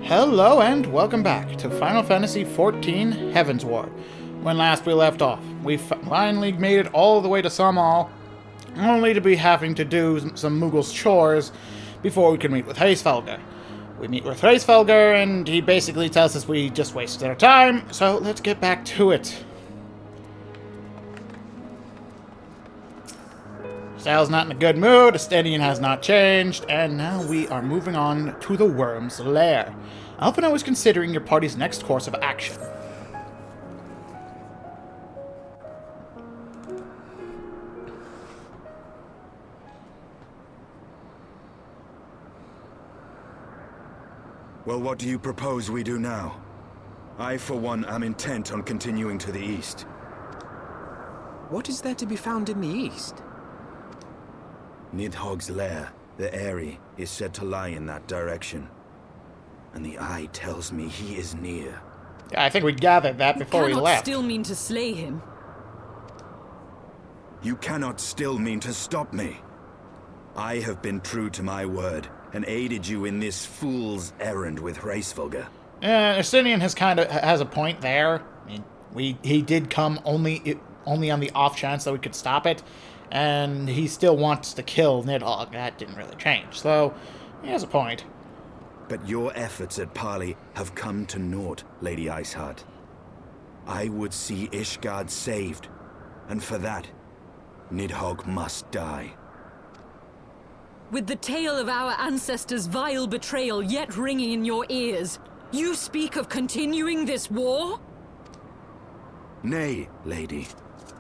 Hello and welcome back to Final Fantasy XIV Heavensward. When last we left off, we finally made it all the way to Samal, only to be having to do some Moogle's chores before we could meet with Hraesvelgr. We meet with Hraesvelgr and he basically tells us we just wasted our time, so let's get back to it. Sal's not in a good mood, Estinian has not changed, and now we are moving on to the Wyrm's lair. Alphinaud is considering your party's next course of action. Well, what do you propose we do now? I, for one, am intent on continuing to the east. What is there to be found in the east? Nidhogg's lair, the Eyrie, is said to lie in that direction. And the eye tells me he is near. Yeah, I think we gathered that before we left. You cannot still mean to slay him. You cannot still mean to stop me. I have been true to my word, and aided you in this fool's errand with Hraesvelgr. Estinian has a point there. I mean, he did come only on the off chance that we could stop it, and he still wants to kill Nidhogg. That didn't really change, so he has a point. But your efforts at parley have come to naught, Lady Iceheart. I would see Ishgard saved, and for that, Nidhogg must die. With the tale of our ancestors' vile betrayal yet ringing in your ears, you speak of continuing this war? Nay, lady.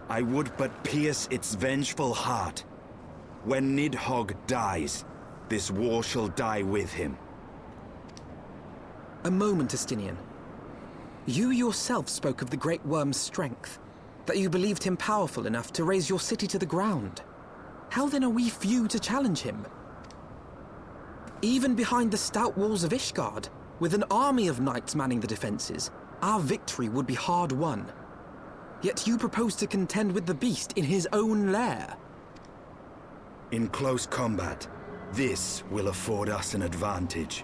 I would but pierce its vengeful heart. When Nidhogg dies, this war shall die with him. A moment, Estinian. You yourself spoke of the Great Wyrm's strength, that you believed him powerful enough to raise your city to the ground. How then are we few to challenge him? Even behind the stout walls of Ishgard, with an army of knights manning the defenses, our victory would be hard won. Yet you propose to contend with the beast in his own lair. In close combat, this will afford us an advantage.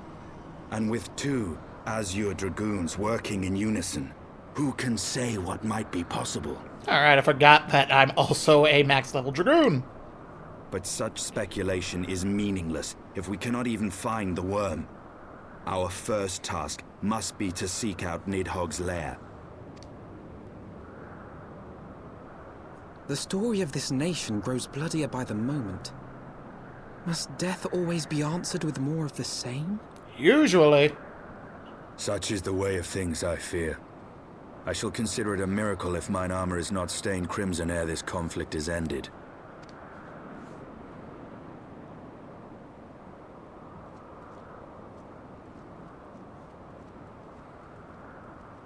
And with two Azure Dragoons working in unison, who can say what might be possible? Alright, I forgot that I'm also a max-level Dragoon. But such speculation is meaningless if we cannot even find the Wyrm. Our first task must be to seek out Nidhogg's lair. The story of this nation grows bloodier by the moment. Must death always be answered with more of the same? Usually. Such is the way of things, I fear. I shall consider it a miracle if mine armor is not stained crimson ere this conflict is ended.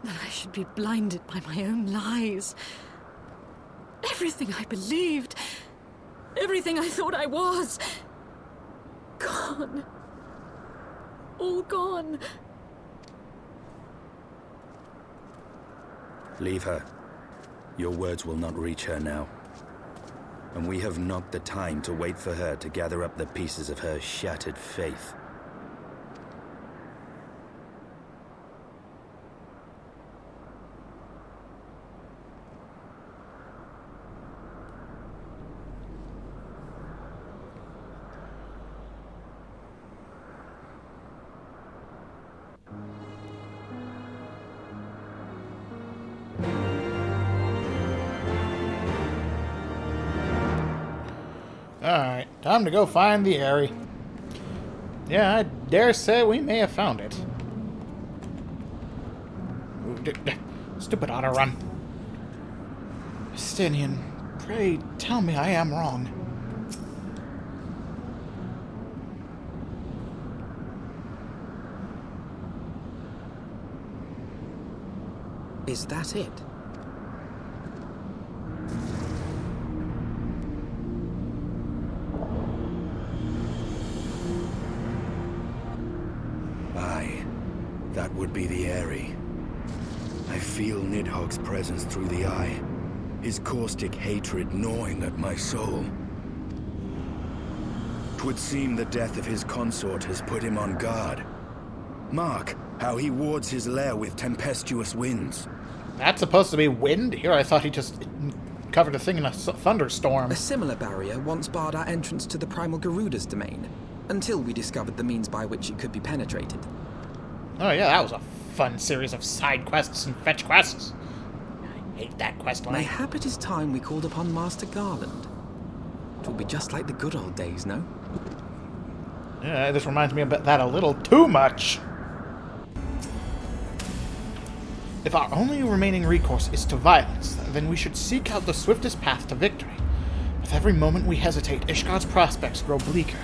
That I should be blinded by my own lies. Everything I believed, everything I thought I was, gone. All gone. Leave her. Your words will not reach her now. And we have not the time to wait for her to gather up the pieces of her shattered faith. Alright, time to go find the Eyrie. Yeah, I dare say we may have found it. Stupid auto run. Estinian, pray tell me I am wrong. Is that it? Aye, that would be the Eyrie. I feel Nidhogg's presence through the eye, his caustic hatred gnawing at my soul. 'Twould seem the death of his consort has put him on guard. Mark how he wards his lair with tempestuous winds. That's supposed to be wind here? I thought he just covered the thing in a thunderstorm. A similar barrier once barred our entrance to the Primal Garuda's domain, until we discovered the means by which it could be penetrated. Oh yeah, that was a fun series of side quests and fetch quests. I hate that quest line. Mayhap it is time we called upon Master Garland. It will be just like the good old days, no? Yeah, this reminds me of that a little too much. If our only remaining recourse is to violence, then we should seek out the swiftest path to victory. With every moment we hesitate, Ishgard's prospects grow bleaker.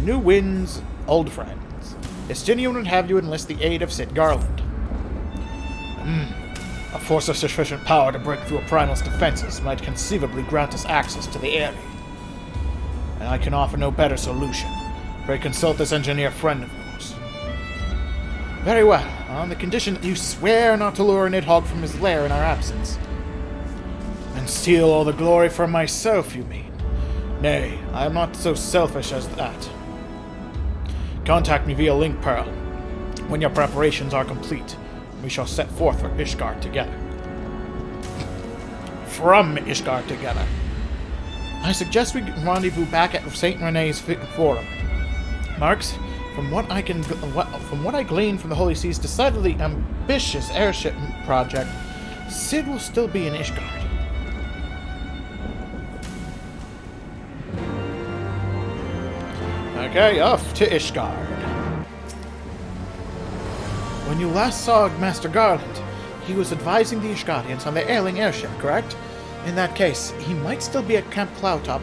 New winds, old friends. Estinian would have you enlist the aid of Sid Garland. A force of sufficient power to break through a primal's defenses might conceivably grant us access to the area. And I can offer no better solution. Pray consult this engineer friend of yours. Very well, on the condition that you swear not to lure Nidhogg from his lair in our absence. And steal all the glory for myself, you mean? Nay, I am not so selfish as that. Contact me via Link Pearl when your preparations are complete. We shall set forth for Ishgard together. From Ishgard together. I suggest we rendezvous back at St. Rene's Forum. Marks, from what I glean from the Holy Sea's decidedly ambitious airship project, Sid will still be in Ishgard. Okay, off to Ishgard. When you last saw Master Garland, he was advising the Ishgardians on the ailing airship, correct? In that case, he might still be at Camp Cloudtop.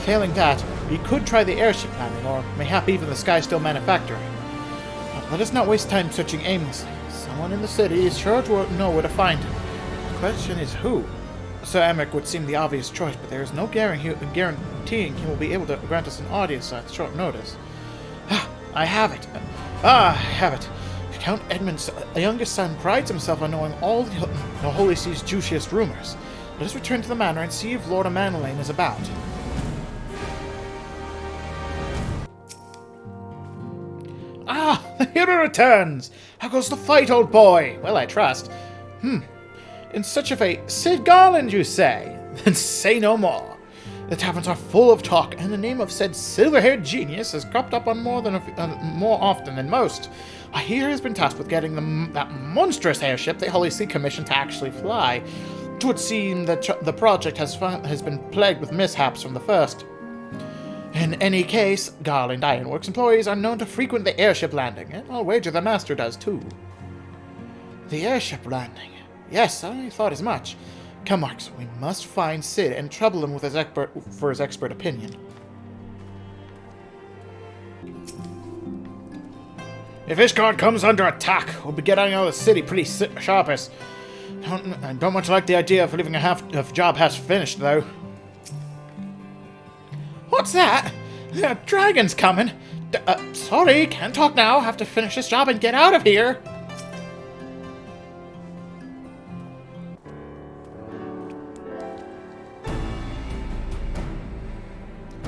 Failing that, he could try the airship landing, or mayhap even the Sky Still manufacturing. But let us not waste time searching aimlessly. Someone in the city is sure to know where to find him. The question is who? Sir Emmerich would seem the obvious choice, but there is no guaranteeing he will be able to grant us an audience at short notice. I have it. I have it. Count Edmund's youngest son prides himself on knowing all the Holy Sea's juiciest rumors. Let us return to the manor and see if Lord Amanelane is about. Ah, the hero returns! How goes the fight, old boy? Well, I trust. In such a fate, Sid Garland, you say? Then say no more. The taverns are full of talk, and the name of said silver-haired genius has cropped up on more often than most. I hear he has been tasked with getting that monstrous airship the Holy See commissioned to actually fly. It would seem that the project has been plagued with mishaps from the first. In any case, Garland Ironworks employees are known to frequent the airship landing, and I'll wager the master does too. The airship landing. Yes, I thought as much. Come, Marks, we must find Sid and trouble him with his expert opinion. If Ishgard comes under attack, we'll be getting out of the city pretty sharpish. I don't much like the idea of leaving a job half finished, though. What's that? The dragon's coming. Sorry, can't talk now. Have to finish this job and get out of here.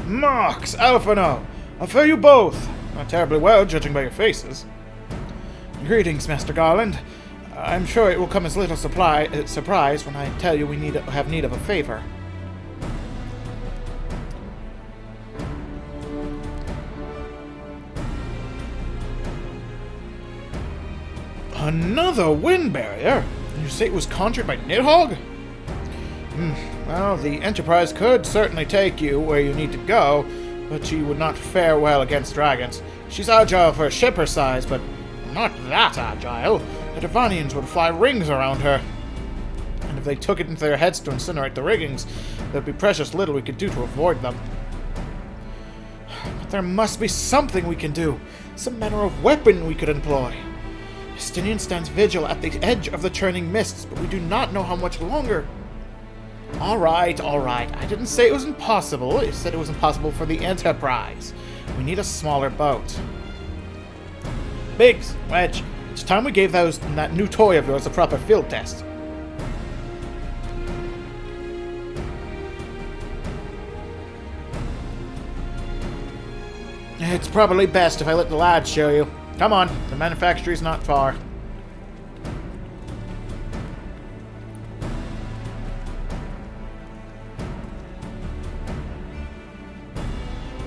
Marks, Alphino, I fare you both. Not terribly well, judging by your faces. Greetings, Master Garland. I'm sure it will come as little surprise when I tell you we have need of a favor. Another wind barrier? You say it was conjured by Nidhogg? Well, the Enterprise could certainly take you where you need to go, but she would not fare well against dragons. She's agile for a ship her size, but not that agile. The Devonians would fly rings around her. And if they took it into their heads to incinerate the riggings, there'd be precious little we could do to avoid them. But there must be something we can do. Some manner of weapon we could employ. Estinian stands vigil at the edge of the churning mists, but we do not know how much longer. All right. I didn't say it was impossible. I said it was impossible for the Enterprise. We need a smaller boat. Biggs, Wedge, it's time we gave that new toy of yours a proper field test. It's probably best if I let the lads show you. Come on, the manufactory's not far.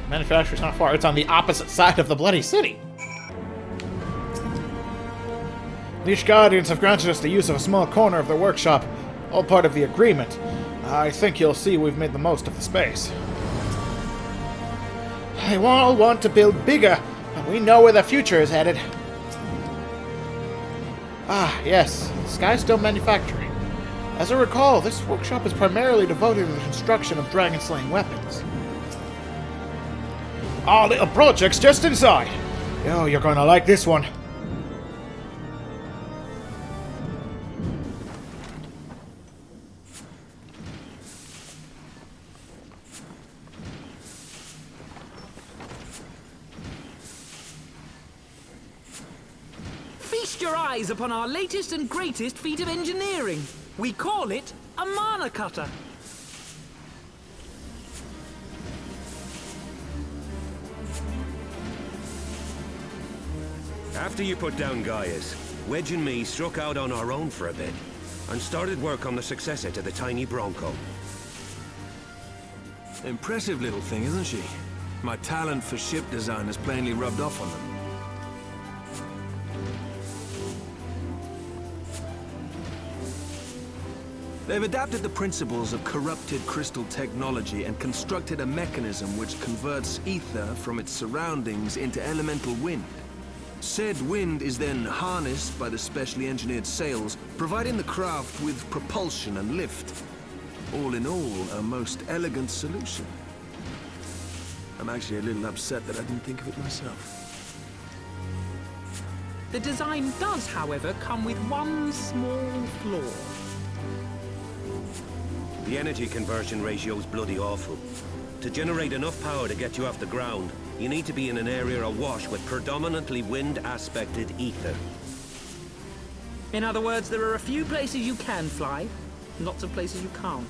Manufacturer's not far. It's on the opposite side of the bloody city. The Ishgardians have granted us the use of a small corner of their workshop, all part of the agreement. I think you'll see we've made the most of the space. They all want to build bigger, and we know where the future is headed. Ah, yes, Skystone Manufacturing. As I recall, this workshop is primarily devoted to the construction of dragon-slaying weapons. Our little project's just inside. Oh, you're going to like this one. Feast your eyes upon our latest and greatest feat of engineering. We call it a mana cutter. After you put down Gaius, Wedge and me struck out on our own for a bit, and started work on the successor to the tiny Bronco. Impressive little thing, isn't she? My talent for ship design has plainly rubbed off on them. They've adapted the principles of corrupted crystal technology and constructed a mechanism which converts ether from its surroundings into elemental wind. Said wind is then harnessed by the specially engineered sails, providing the craft with propulsion and lift. All in all, a most elegant solution. I'm actually a little upset that I didn't think of it myself. The design does, however, come with one small flaw. The energy conversion ratio's bloody awful. To generate enough power to get you off the ground, you need to be in an area awash with predominantly wind-aspected ether. In other words, there are a few places you can fly, lots of places you can't.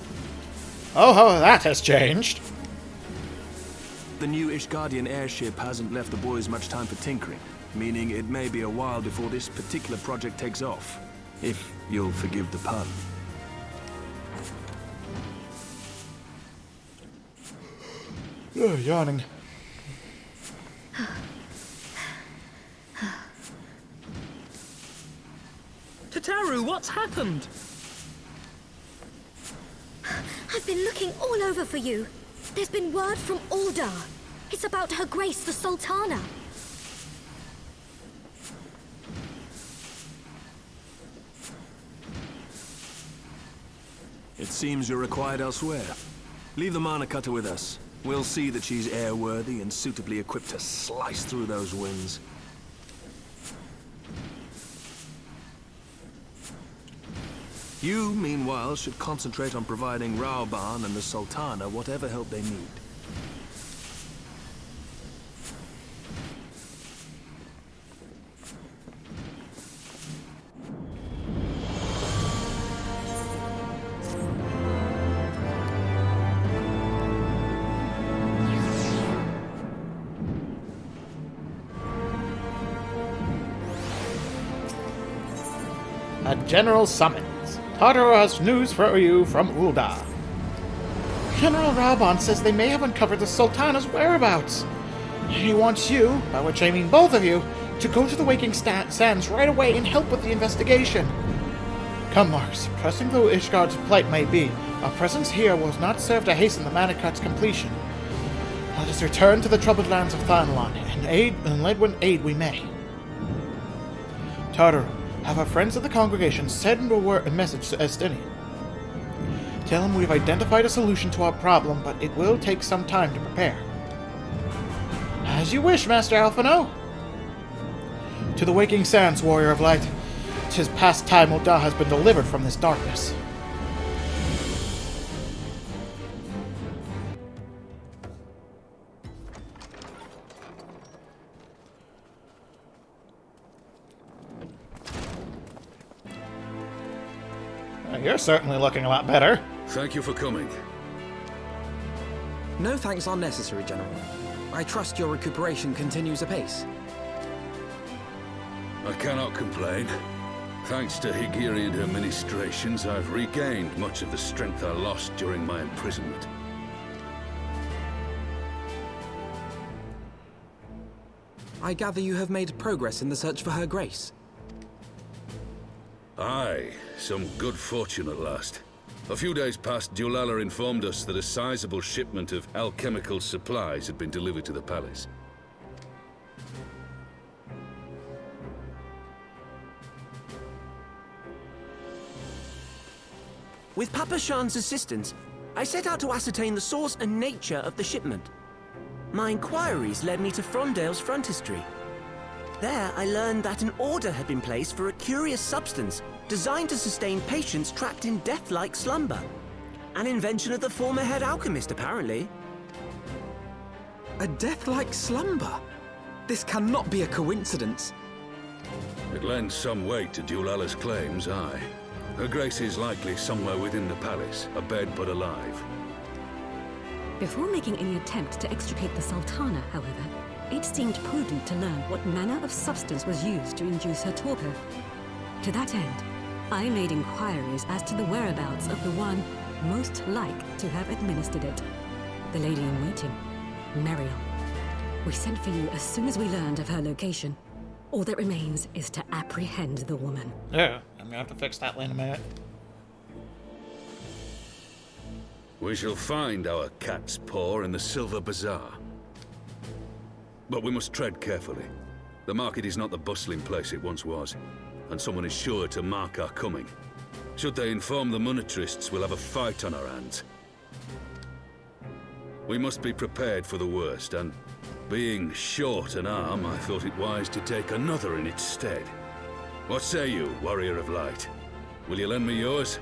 Oh, that has changed. The new Ishgardian airship hasn't left the boys much time for tinkering, meaning it may be a while before this particular project takes off. If you'll forgive the pun. Oh, yawning. Tataru, what's happened? I've been looking all over for you. There's been word from Aldar. It's about Her Grace the Sultana. It seems you're required elsewhere. Leave the mana cutter with us. We'll see that she's airworthy and suitably equipped to slice through those winds. You, meanwhile, should concentrate on providing Raoban and the Sultana whatever help they need. A general summons. Tataru has news for you from Uldar. General Raoban says they may have uncovered the Sultana's whereabouts. He wants you, by which I mean both of you, to go to the Waking Sands right away and help with the investigation. Come, Marks. Pressing though Ishgard's plight may be, our presence here will not serve to hasten the Manacut's completion. Let us return to the troubled lands of Thanalan and lend what aid we may. Tataru, have our friends of the congregation send a message to Estinian. Tell him we've identified a solution to our problem, but it will take some time to prepare. As you wish, Master Alphino. To the Waking Sands, Warrior of Light. 'Tis past time Ul'dah has been delivered from this darkness. You're certainly looking a lot better. Thank you for coming. No thanks are necessary, General. I trust your recuperation continues apace. I cannot complain. Thanks to Higiri and her ministrations, I've regained much of the strength I lost during my imprisonment. I gather you have made progress in the search for Her Grace. Aye, some good fortune at last. A few days past, Dulala informed us that a sizable shipment of alchemical supplies had been delivered to the palace. With Papa Shan's assistance, I set out to ascertain the source and nature of the shipment. My inquiries led me to Frondale's frontistery. There, I learned that an order had been placed for a curious substance designed to sustain patients trapped in death-like slumber. An invention of the former head alchemist, apparently. A death-like slumber? This cannot be a coincidence. It lends some weight to Dulala's claims, aye. Her Grace is likely somewhere within the palace, abed but alive. Before making any attempt to extricate the Sultana, however, it seemed prudent to learn what manner of substance was used to induce her torpor. To that end, I made inquiries as to the whereabouts of the one most like to have administered it. The lady in waiting, Meriel. We sent for you as soon as we learned of her location. All that remains is to apprehend the woman. Yeah, I'm gonna have to fix that in a minute. We shall find our cat's paw in the Silver Bazaar. But we must tread carefully. The market is not the bustling place it once was, and someone is sure to mark our coming. Should they inform the monetarists, we'll have a fight on our hands. We must be prepared for the worst, and being short an arm, I thought it wise to take another in its stead. What say you, Warrior of Light? Will you lend me yours?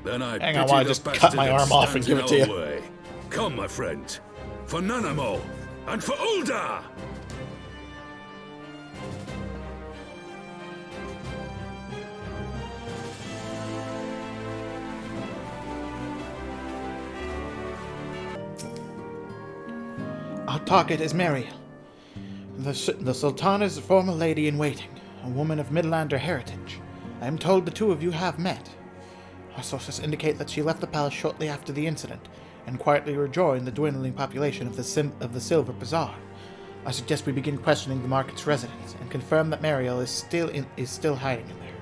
Then I Hang on, I just cut my arm off and give it to you. Way. Come, my friend, for Nanamo and for Ul'dah! Our target is Meriel, the Sultana's former lady in waiting, a woman of Midlander heritage. I am told the two of you have met. Our sources indicate that she left the palace shortly after the incident, and quietly rejoined the dwindling population of the Silver Bazaar. I suggest we begin questioning the market's residents, and confirm that Meriel is still hiding in there.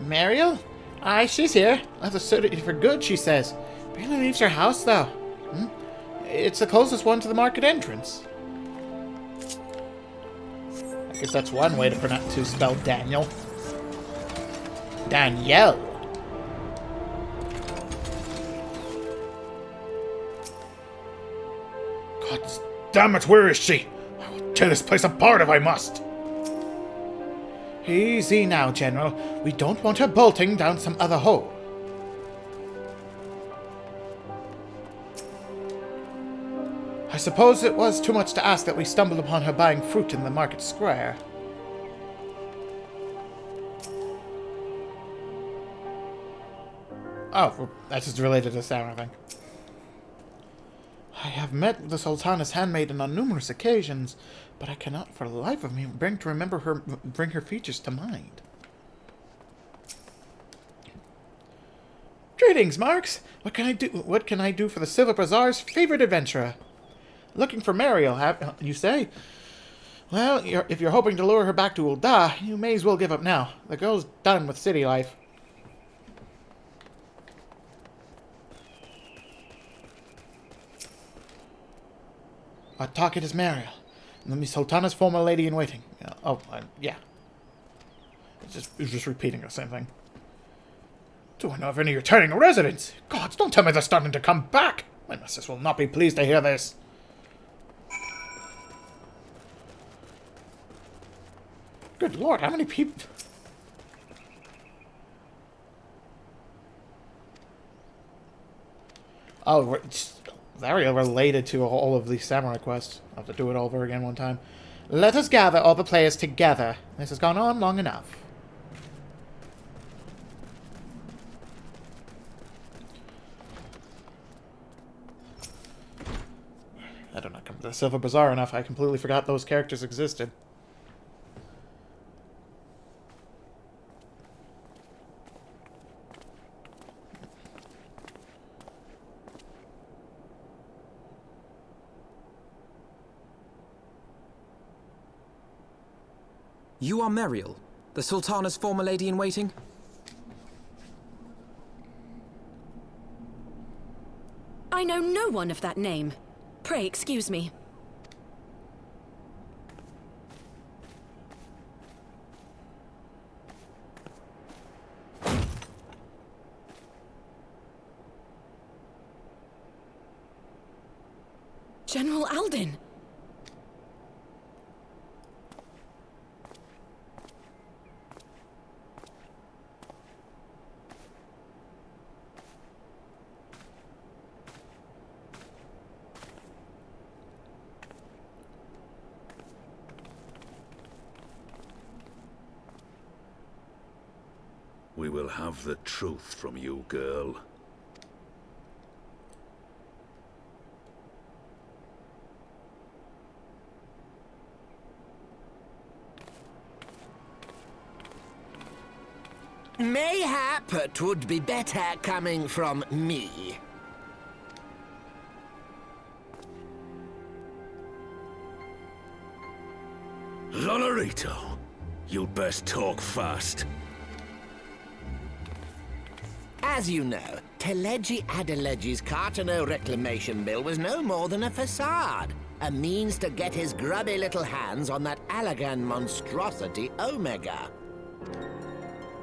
Meriel? Aye, she's here. Left the city for good, she says. Barely leaves her house, though. It's the closest one to the market entrance. I guess that's one way to spell Daniel. Danielle. God damn it, where is she? I will tear this place apart if I must. Easy now, General. We don't want her bolting down some other hole. I suppose it was too much to ask that we stumbled upon her buying fruit in the market square. Oh, that's just related to Sarah, I think. I have met the Sultana's handmaiden on numerous occasions, but I cannot for the life of me bring her features to mind. Greetings, Marks. What can I do for the Silver Bazaar's favorite adventurer? Looking for Meriel, you say? Well, if you're hoping to lure her back to Ul'dah, you may as well give up now. The girl's done with city life. Our target is Meriel, the Sultana's former lady in waiting. Yeah. It's just repeating the same thing. Do I know of any returning residents? Gods, don't tell me they're starting to come back. My mistress will not be pleased to hear this. Good lord, how many people... Oh, it's very related to all of these samurai quests. I'll have to do it all over again one time. Let us gather all the players together. This has gone on long enough. I don't know, come to the Silver Bazaar enough, I completely forgot those characters existed. You are Meriel, the Sultana's former lady-in-waiting? I know no one of that name. Pray excuse me. General Alden! We will have the truth from you, girl. Mayhap it would be better coming from me. Lonorito, you'd best talk fast. As you know, Teleji Adeleji's Cartano reclamation bill was no more than a facade. A means to get his grubby little hands on that Allagan monstrosity Omega.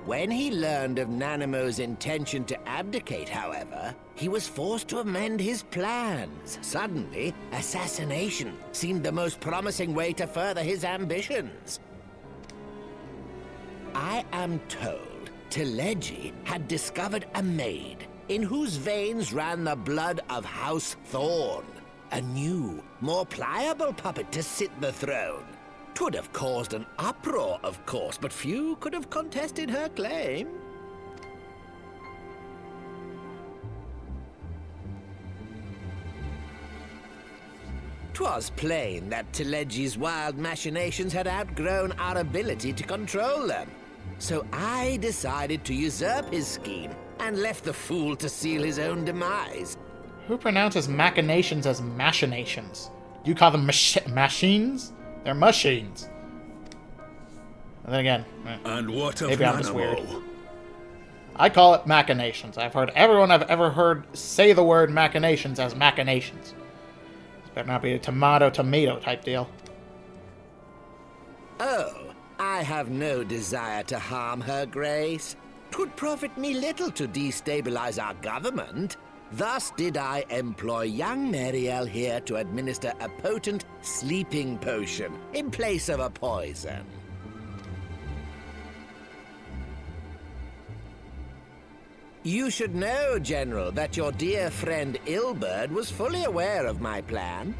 When he learned of Nanamo's intention to abdicate, however, he was forced to amend his plans. Suddenly, assassination seemed the most promising way to further his ambitions. I am told Teleji had discovered a maid in whose veins ran the blood of House Thorn. A new, more pliable puppet to sit the throne. 'Twould have caused an uproar, of course, but few could have contested her claim. 'Twas plain that Teleji's wild machinations had outgrown our ability to control them. So I decided to usurp his scheme and left the fool to seal his own demise. Who pronounces machinations as machinations? You call them machines? They're machines. And then again, and what of maybe I'm just weird. Nanamo? I call it machinations. I've heard everyone I've ever heard say the word machinations as machinations. This better not be a tomato type deal. Oh, I have no desire to harm her grace. 'Twould profit me little to destabilize our government. Thus did I employ young Meriel here to administer a potent sleeping potion in place of a poison. You should know, General, that your dear friend Ilberd was fully aware of my plan.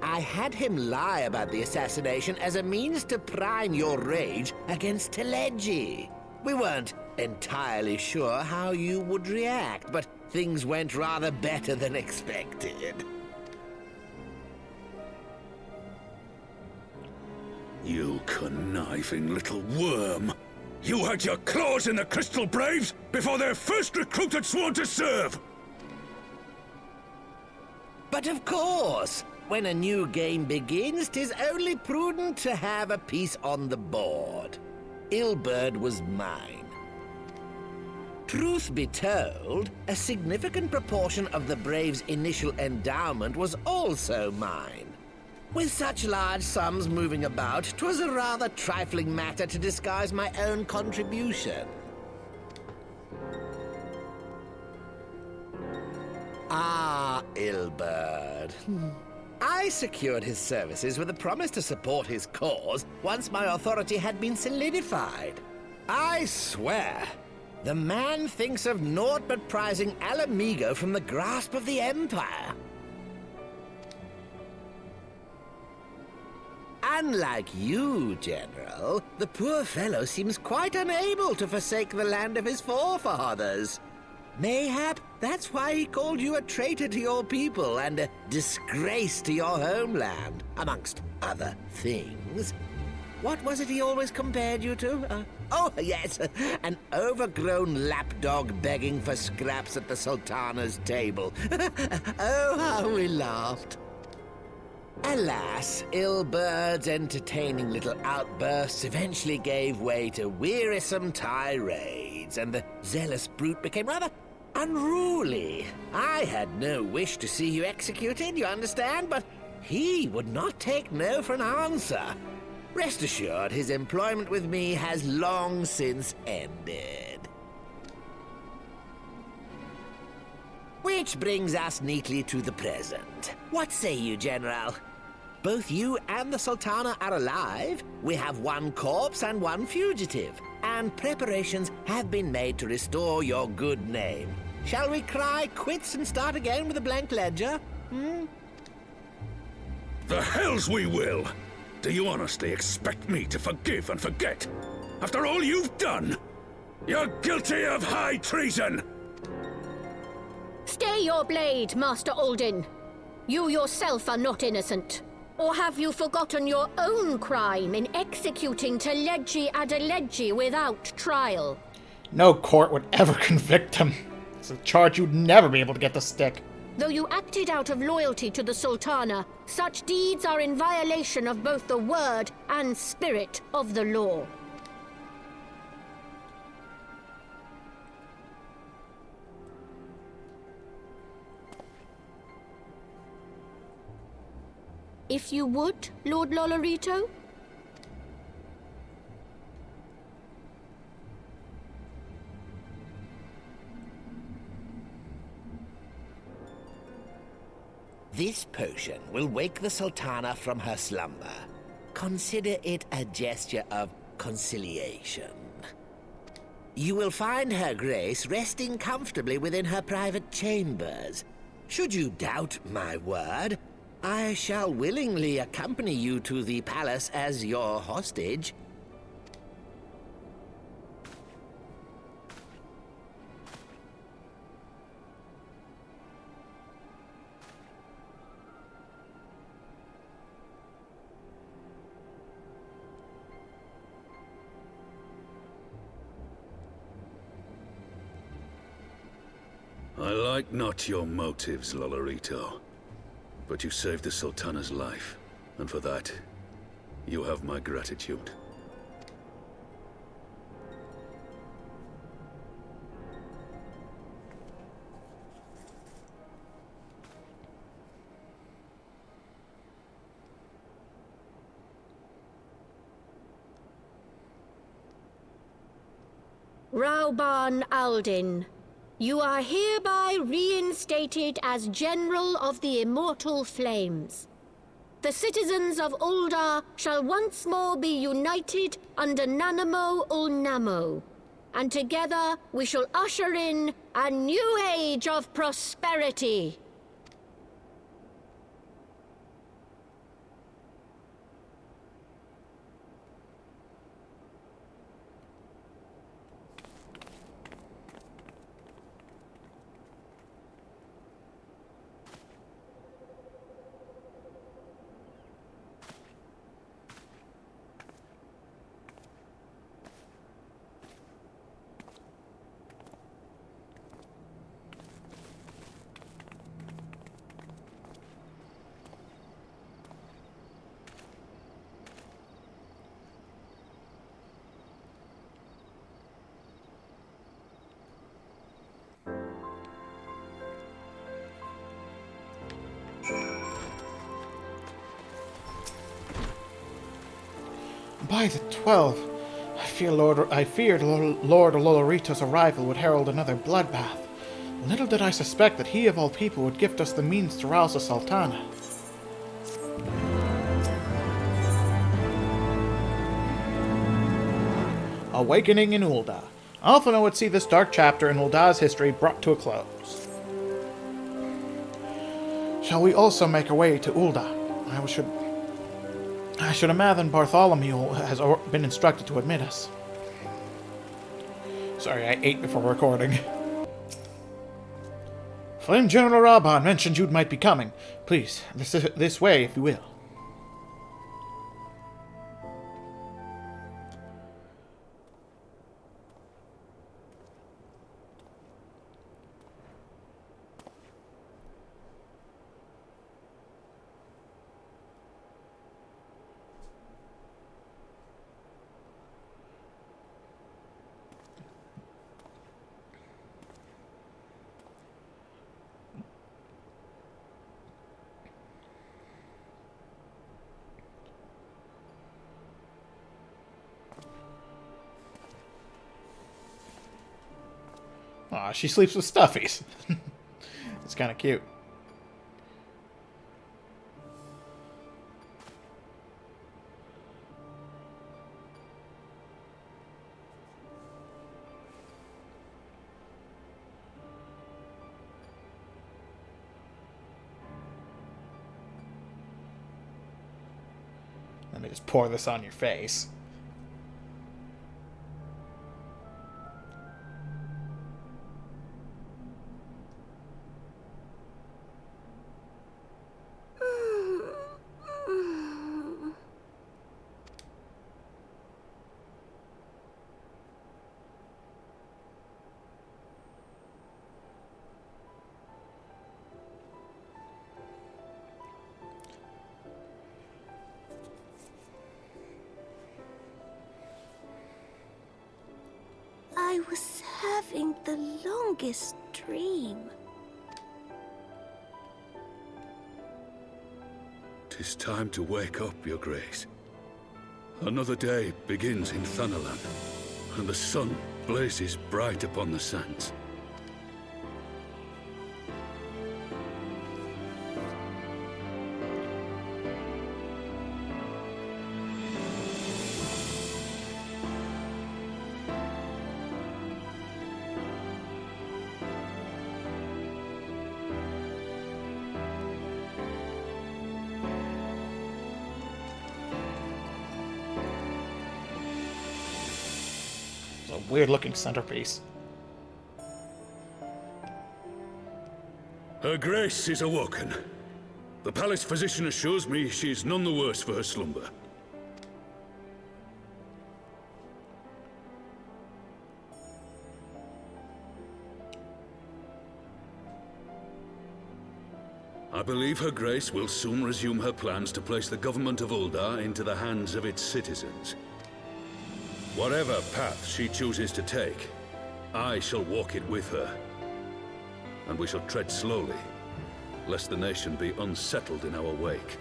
I had him lie about the assassination as a means to prime your rage against Teleji. We weren't entirely sure how you would react, but things went rather better than expected. You conniving little worm! You had your claws in the Crystal Braves before their first recruited sworn to serve! But of course, when a new game begins, 'tis only prudent to have a piece on the board. Ilberd was mine. Truth be told, a significant proportion of the Braves' initial endowment was also mine. With such large sums moving about, 'twas a rather trifling matter to disguise my own contribution. Ah, Ilberd. I secured his services with a promise to support his cause once my authority had been solidified. I swear, the man thinks of naught but prizing Alamigo from the grasp of the Empire. Unlike you, General, the poor fellow seems quite unable to forsake the land of his forefathers. Mayhap that's why he called you a traitor to your people and a disgrace to your homeland, amongst other things. What was it he always compared you to? Oh, yes, an overgrown lapdog begging for scraps at the Sultana's table. Oh, how we laughed. Alas, Ilbird's entertaining little outbursts eventually gave way to wearisome tirades, and the zealous brute became rather unruly. I had no wish to see you executed, you understand, but he would not take no for an answer. Rest assured, his employment with me has long since ended. Which brings us neatly to the present. What say you, General? Both you and the Sultana are alive. We have one corpse and one fugitive, and preparations have been made to restore your good name. Shall we cry quits and start again with a blank ledger? The hells we will! Do you honestly expect me to forgive and forget? After all you've done? You're guilty of high treason! Stay your blade, Master Alden. You yourself are not innocent. Or have you forgotten your own crime in executing Teledji Adeledji without trial? No court would ever convict him. It's a charge you'd never be able to get to stick. Though you acted out of loyalty to the Sultana, such deeds are in violation of both the word and spirit of the law. If you would, Lord Lolorito? This potion will wake the Sultana from her slumber. Consider it a gesture of conciliation. You will find her grace resting comfortably within her private chambers. Should you doubt my word, I shall willingly accompany you to the palace as your hostage. I like not your motives, Lolorito. But you saved the Sultana's life, and for that, you have my gratitude. Rauban Aldin, you are hereby reinstated as General of the Immortal Flames. The citizens of Ul'dah shall once more be united under Nanamo Ul'Namo, and together we shall usher in a new age of prosperity. By the 12, I feared Lord Lolorito's arrival would herald another bloodbath. Little did I suspect that he of all people would gift us the means to rouse the Sultana. Awakening in Ul'dah. Alphina would see this dark chapter in Uldah's history brought to a close. Shall we also make our way to Ul'dah? I should imagine Bartholomew has been instructed to admit us. Sorry, I ate before recording. Flame General Raban mentioned you might be coming. Please, this way, if you will. Aw, she sleeps with stuffies. It's kind of cute. Let me just pour this on your face. I was having the longest dream. 'Tis time to wake up, Your Grace. Another day begins in Thanalan, and the sun blazes bright upon the sands. Weird-looking centerpiece. Her Grace is awoken. The palace physician assures me she is none the worse for her slumber. I believe Her Grace will soon resume her plans to place the government of Uldar into the hands of its citizens. Whatever path she chooses to take, I shall walk it with her. And we shall tread slowly, lest the nation be unsettled in our wake.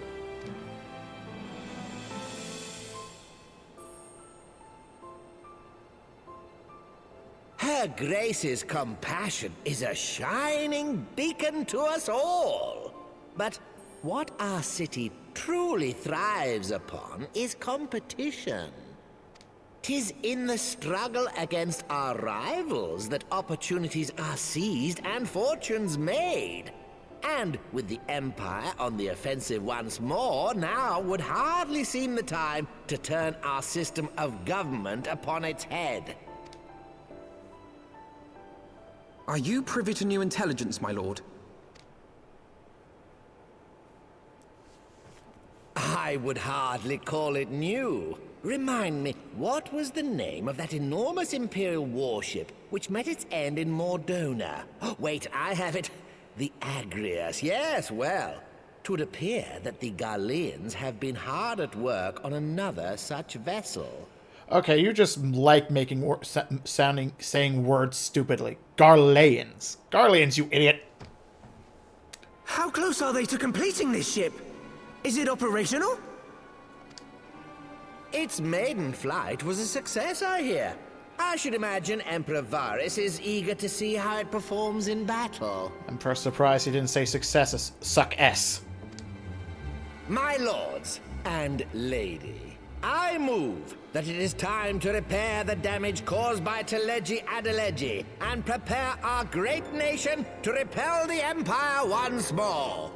Her Grace's compassion is a shining beacon to us all. But what our city truly thrives upon is competition. 'Tis in the struggle against our rivals that opportunities are seized and fortunes made. And with the Empire on the offensive once more, now would hardly seem the time to turn our system of government upon its head. Are you privy to new intelligence, my lord? I would hardly call it new. Remind me, what was the name of that enormous Imperial warship which met its end in Mordona? Wait, I have it. The Agrias. Yes, well, 'twould appear that the Garleans have been hard at work on another such vessel. Okay, you just like making saying words stupidly. Garleans. Garleans, you idiot. How close are they to completing this ship? Is it operational? Its maiden flight was a success, I hear. I should imagine Emperor Varys is eager to see how it performs in battle. I'm first surprised he didn't say successes. Suck S. My lords and lady, I move that it is time to repair the damage caused by Teleji Adeleji and prepare our great nation to repel the Empire once more.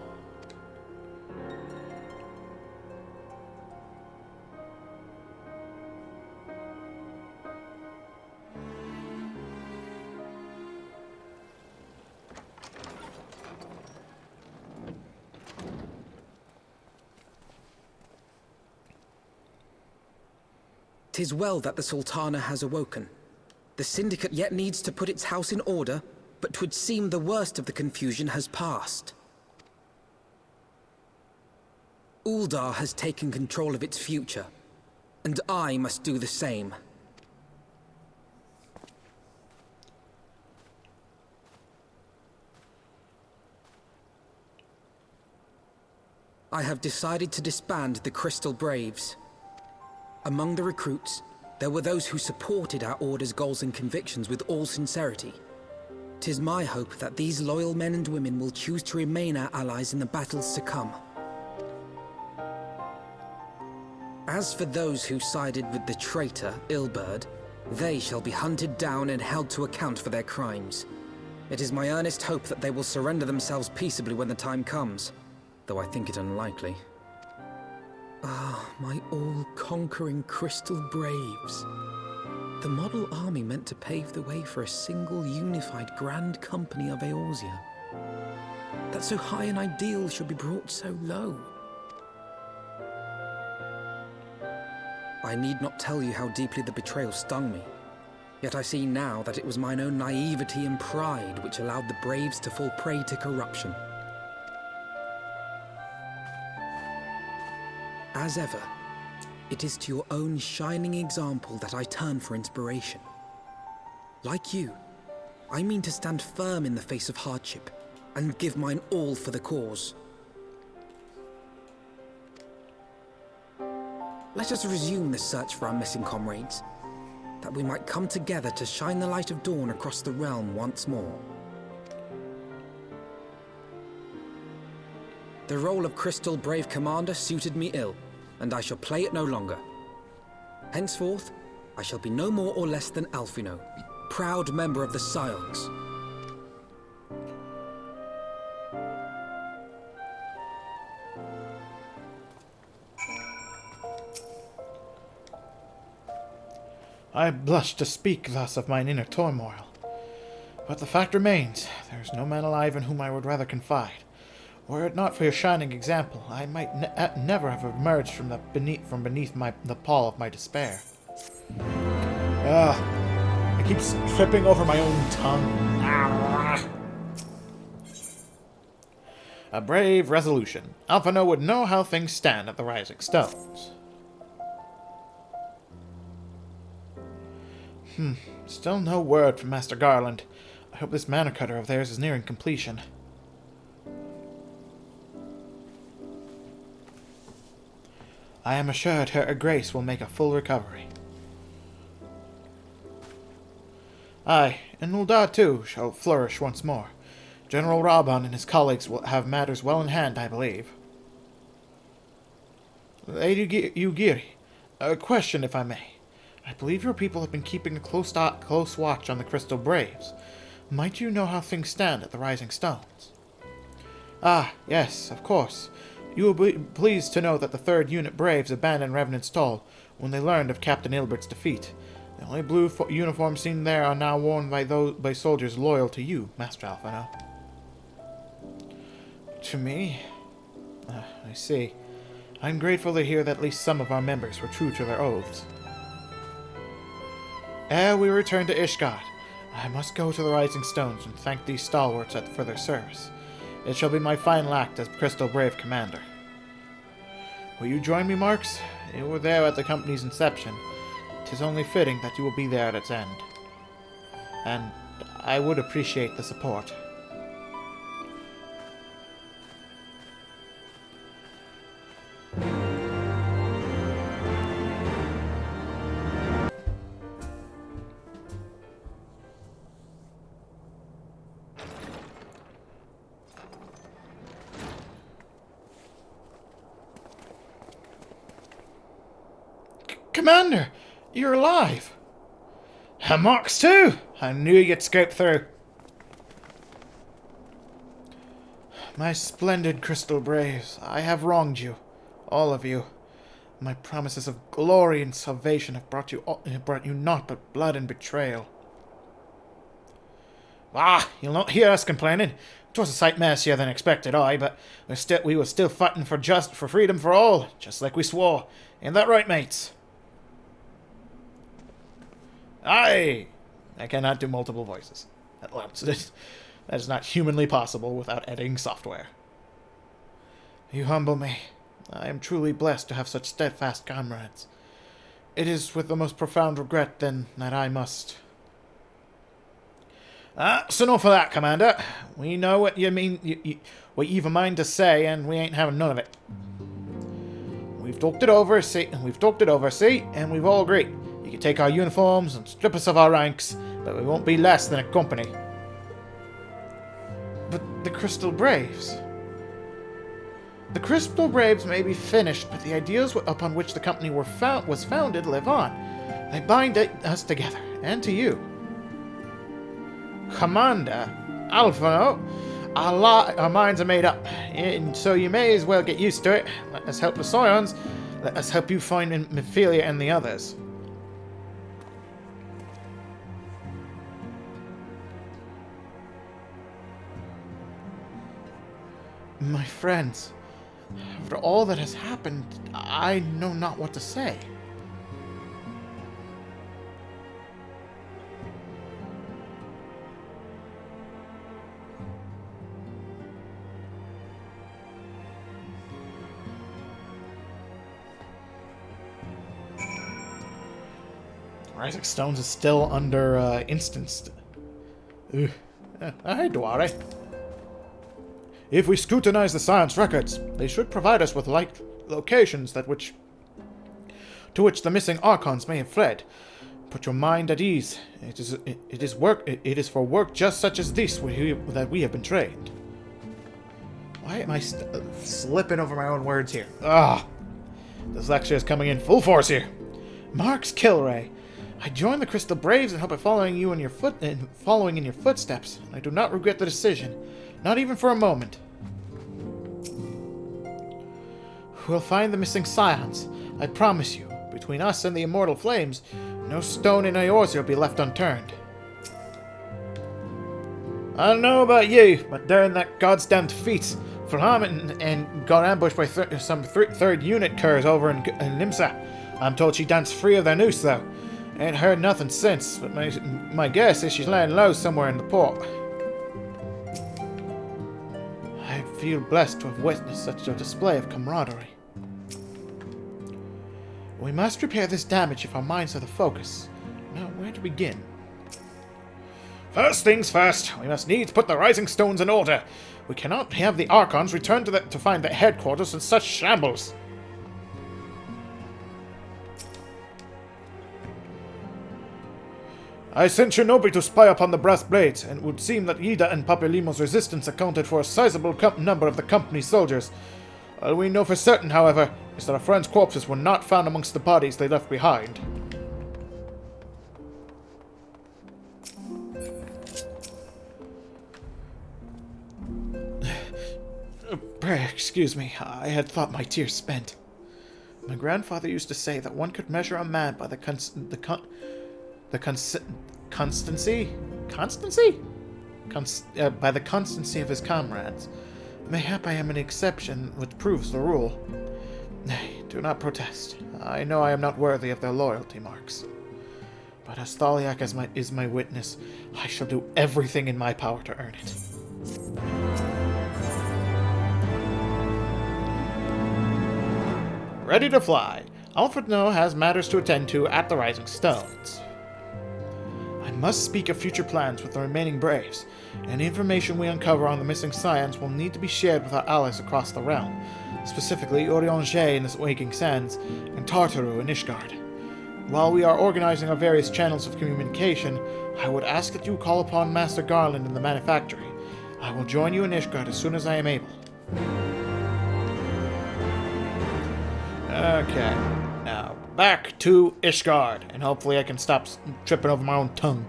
'Tis well that the Sultana has awoken. The Syndicate yet needs to put its house in order, but 'twould seem the worst of the confusion has passed. Uldar has taken control of its future, and I must do the same. I have decided to disband the Crystal Braves. Among the recruits, there were those who supported our Order's goals and convictions with all sincerity. 'Tis my hope that these loyal men and women will choose to remain our allies in the battles to come. As for those who sided with the traitor, Ilberd, they shall be hunted down and held to account for their crimes. It is my earnest hope that they will surrender themselves peaceably when the time comes, though I think it unlikely. Ah, my all-conquering Crystal Braves. The model army meant to pave the way for a single, unified Grand Company of Eorzea. That so high an ideal should be brought so low. I need not tell you how deeply the betrayal stung me. Yet I see now that it was mine own naivety and pride which allowed the Braves to fall prey to corruption. As ever, it is to your own shining example that I turn for inspiration. Like you, I mean to stand firm in the face of hardship and give mine all for the cause. Let us resume the search for our missing comrades, that we might come together to shine the light of dawn across the realm once more. The role of Crystal Brave Commander suited me ill, and I shall play it no longer. Henceforth, I shall be no more or less than Alphino, proud member of the Scions. I blush to speak thus of mine inner turmoil. But the fact remains, there is no man alive in whom I would rather confide. Were it not for your shining example, I might never have emerged from beneath the pall of my despair. I keep tripping over my own tongue. A brave resolution. Alphino would know how things stand at the Rising Stones. Still no word from Master Garland. I hope this mana cutter of theirs is nearing completion. I am assured her Grace will make a full recovery. Aye, and Uldar too shall flourish once more. General Raban and his colleagues will have matters well in hand, I believe. Lady Ugiri, a question if I may. I believe your people have been keeping a close watch on the Crystal Braves. Might you know how things stand at the Rising Stones? Ah, yes, of course. You will be pleased to know that the 3rd Unit Braves abandoned Revenant's Stall when they learned of Captain Ilbert's defeat. The only blue uniforms seen there are now worn by soldiers loyal to you, Master Alphino. To me? I see. I'm grateful to hear that at least some of our members were true to their oaths. Ere we return to Ishgard, I must go to the Rising Stones and thank these stalwarts for their service. It shall be my final act as Crystal Brave Commander. Will you join me, Marks? You were there at the company's inception. 'Tis only fitting that you will be there at its end. And I would appreciate the support. Commander, you're alive. And Marks too. I knew you'd escape through. My splendid Crystal Braves, I have wronged you, all of you. My promises of glory and salvation have brought you naught but blood and betrayal. Ah, you'll not hear us complaining. 'Twas a sight messier than expected, but we were still fighting for freedom for all, just like we swore. Ain't that right, mates? Aye! I cannot do multiple voices at once. That is not humanly possible without editing software. You humble me. I am truly blessed to have such steadfast comrades. It is with the most profound regret, then, that I must... So enough for that, Commander. We know what you mean, what you've a mind to say, and we ain't having none of it. We've talked it over, see, and we've all agreed. You can take our uniforms and strip us of our ranks, but we won't be less than a company. But the Crystal Braves... The Crystal Braves may be finished, but the ideals upon which the company was founded live on. They bind us together, and to you. Commander, Alphano, our minds are made up, and so you may as well get used to it. Let us help the Scions. Let us help you find Mephilia and the others. My friends, after all that has happened, I know not what to say. Rising Stones is still under instanced. I Dware. If we scrutinize the science records, they should provide us with locations to which the missing Archons may have fled. Put your mind at ease. It is for work just such as this that we have been trained. Why am I slipping over my own words here? Dyslexia is coming in full force here. Marx Kilray. I joined the Crystal Braves and hope I'm following in your footsteps. I do not regret the decision, not even for a moment. We'll find the missing Scions. I promise you. Between us and the immortal flames, no stone in Eorzea will be left unturned. I don't know about you, but during that goddamn feat, Flamin and got ambushed by some third unit curs over in Nimsa. I'm told she danced free of their noose, though. Ain't heard nothing since, but my guess is she's laying low somewhere in the port. I feel blessed to have witnessed such a display of camaraderie. We must repair this damage if our minds are the focus. Now, where to begin? First things first, we must needs put the Rising Stones in order. We cannot have the Archons return to find their headquarters in such shambles. I sent Shinobi to spy upon the brass blades, and it would seem that Ida and Papelimo's resistance accounted for a sizable number of the company's soldiers. All we know for certain, however, is that our friends' corpses were not found amongst the bodies they left behind. Pray, excuse me, I had thought my tears spent. My grandfather used to say that one could measure a man by the constancy of his comrades. Mayhap I am an exception which proves the rule. Nay, do not protest. I know I am not worthy of their loyalty marks. But as Thaliak is my witness, I shall do everything in my power to earn it. Ready to fly. Alfred No has matters to attend to at the Rising Stones. I must speak of future plans with the remaining Braves. Any information we uncover on the missing Scions will need to be shared with our allies across the realm, specifically Orion-Jay in the Waking Sands and Tartaru in Ishgard. While we are organizing our various channels of communication, I would ask that you call upon Master Garland in the manufactory. I will join you in Ishgard as soon as I am able. Okay, now back to Ishgard, and hopefully I can stop tripping over my own tongue.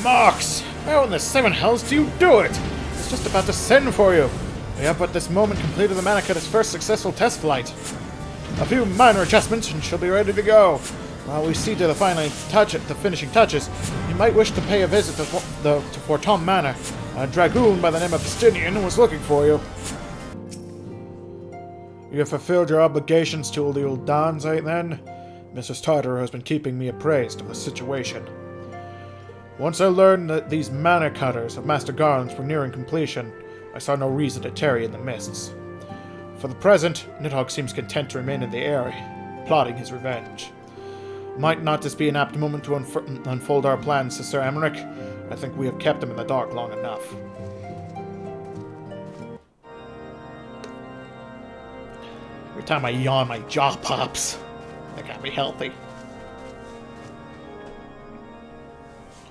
Mox! How in the seven hells do you do it? I was just about to send for you. We have but this moment completed the Manicutta's first successful test flight. A few minor adjustments and she'll be ready to go. While we see to the finishing touches, you might wish to pay a visit to Fort Tom Manor. A dragoon by the name of Justinian was looking for you. You have fulfilled your obligations to the old Dons, right then? Mistress Tartaro has been keeping me appraised of the situation. Once I learned that these mana cutters of Master Garland's were nearing completion, I saw no reason to tarry in the mists. For the present, Nidhogg seems content to remain in the area, plotting his revenge. Might not this be an apt moment to unfold our plans to Sir Emmerich? I think we have kept him in the dark long enough. Every time I yawn, my jaw pops. I can't be healthy.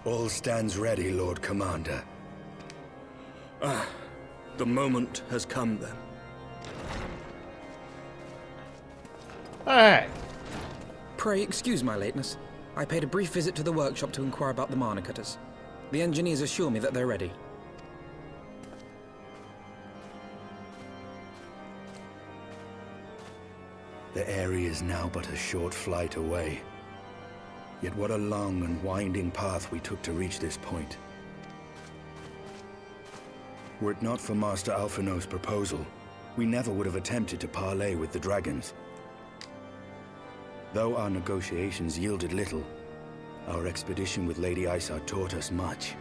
All stands ready, Lord Commander. The moment has come then. Hey! Pray excuse my lateness. I paid a brief visit to the workshop to inquire about the mana cutters. The engineers assure me that they're ready. The area is now but a short flight away. Yet what a long and winding path we took to reach this point. Were it not for Master Alphino's proposal, we never would have attempted to parley with the dragons. Though our negotiations yielded little, our expedition with Lady Isa taught us much.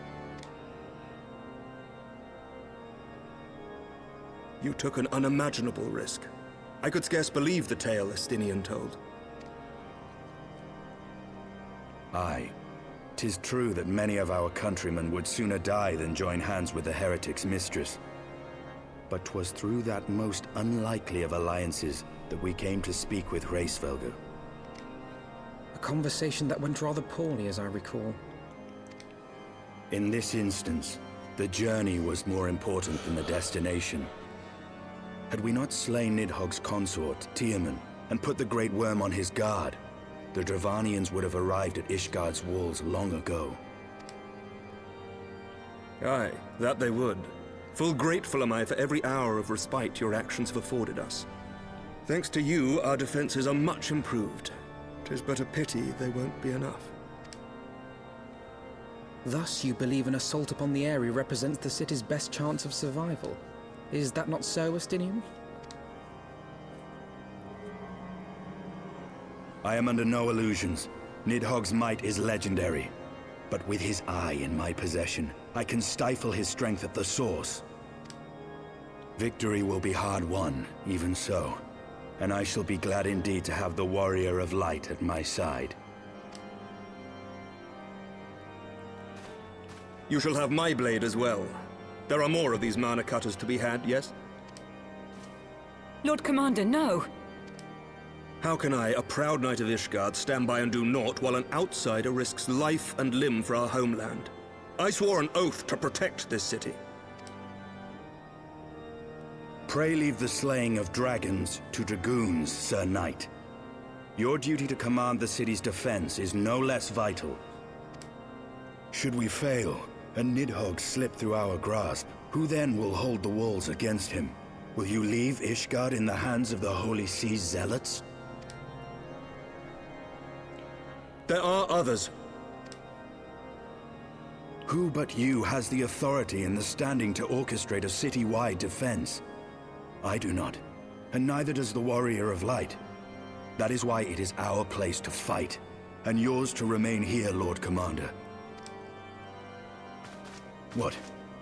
You took an unimaginable risk. I could scarce believe the tale Estinian told. Aye. 'Tis true that many of our countrymen would sooner die than join hands with the heretic's mistress. But 'twas through that most unlikely of alliances that we came to speak with Hraesvelgr. A conversation that went rather poorly, as I recall. In this instance, the journey was more important than the destination. Had we not slain Nidhogg's consort, Tiaman, and put the Great Wyrm on his guard, the Dravanians would have arrived at Ishgard's walls long ago. Aye, that they would. Full grateful am I for every hour of respite your actions have afforded us. Thanks to you, our defenses are much improved. 'Tis but a pity they won't be enough. Thus, you believe an assault upon the area represents the city's best chance of survival. Is that not so, Estinian? I am under no illusions. Nidhogg's might is legendary. But with his eye in my possession, I can stifle his strength at the source. Victory will be hard won, even so. And I shall be glad indeed to have the Warrior of Light at my side. You shall have my blade as well. There are more of these mana cutters to be had, yes? Lord Commander, no! How can I, a proud knight of Ishgard, stand by and do naught while an outsider risks life and limb for our homeland? I swore an oath to protect this city. Pray leave the slaying of dragons to dragoons, Sir Knight. Your duty to command the city's defense is no less vital. Should we fail, and Nidhogg slip through our grasp, who then will hold the walls against him? Will you leave Ishgard in the hands of the Holy Sea's zealots? There are others. Who but you has the authority and the standing to orchestrate a city-wide defense? I do not, and neither does the Warrior of Light. That is why it is our place to fight, and yours to remain here, Lord Commander. What?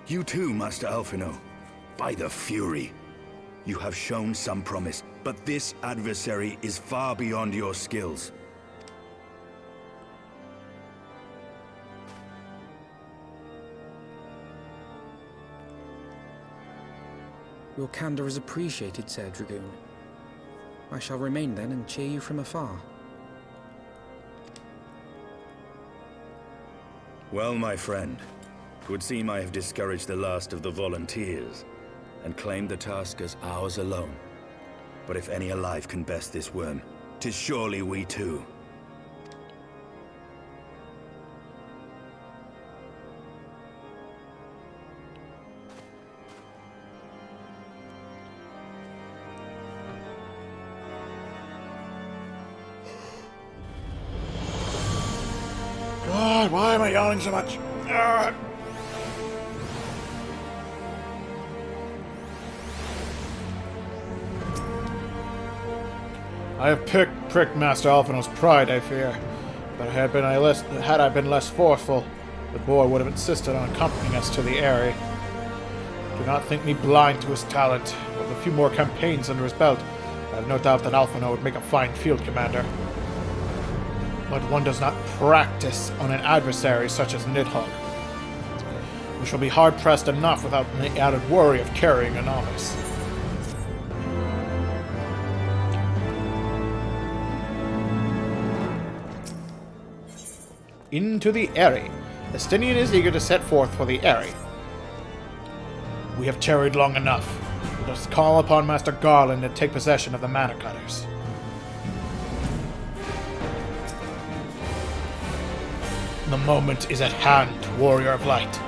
You too, Master Alphino? By the Fury! You have shown some promise, but this adversary is far beyond your skills. Your candor is appreciated, Sir Dragoon. I shall remain then and cheer you from afar. Well, my friend, 'twould seem I have discouraged the last of the volunteers, and claimed the task as ours alone. But if any alive can best this worm, 'tis surely we too. God, why am I yawning so much? Ugh. I have pricked Master Alphino's pride, I fear. But had I been less forceful, the boy would have insisted on accompanying us to the Eyrie. Do not think me blind to his talent. With a few more campaigns under his belt, I have no doubt that Alphino would make a fine field commander. But one does not practice on an adversary such as Nidhogg. We shall be hard-pressed enough without the added worry of carrying a novice. Into the Eyrie. Estinian is eager to set forth for the Eyrie. We have tarried long enough. Let us call upon Master Garland and take possession of the Mana Cutters. The moment is at hand, Warrior of Light.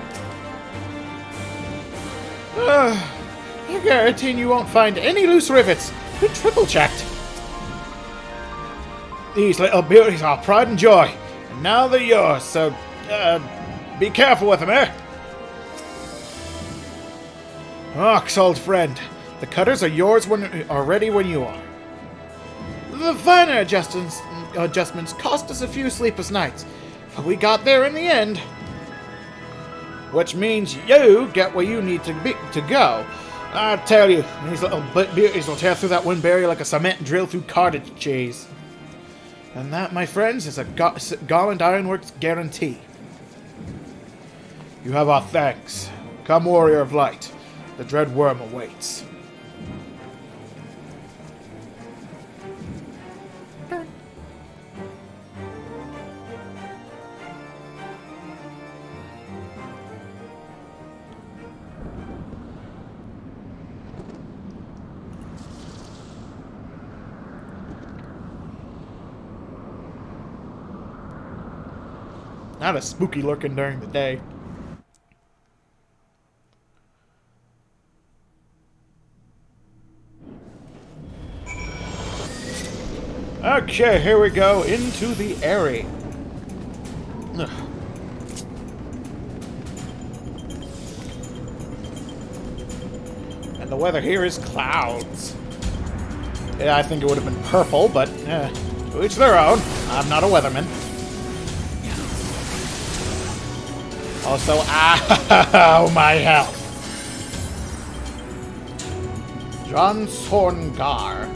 I guarantee you won't find any loose rivets. Been triple-checked. These little beauties are pride and joy, and now they're yours, so, be careful with them, eh? Ox, old friend, the cutters are yours ready when you are. The finer adjustments cost us a few sleepless nights, but we got there in the end. Which means you get where you need to go. I tell you, these little beauties will tear through that wind barrier like a cement drill through cottage cheese. And that, my friends, is a Garland Ironworks guarantee. You have our thanks. Come, Warrior of Light. The dread Wyrm awaits. Not a spooky lurking during the day. Okay, here we go into the Eyrie. Ugh. And the weather here is clouds. Yeah, I think it would have been purple, but to each their own. I'm not a weatherman. Also, ow, my health. John Sorngar.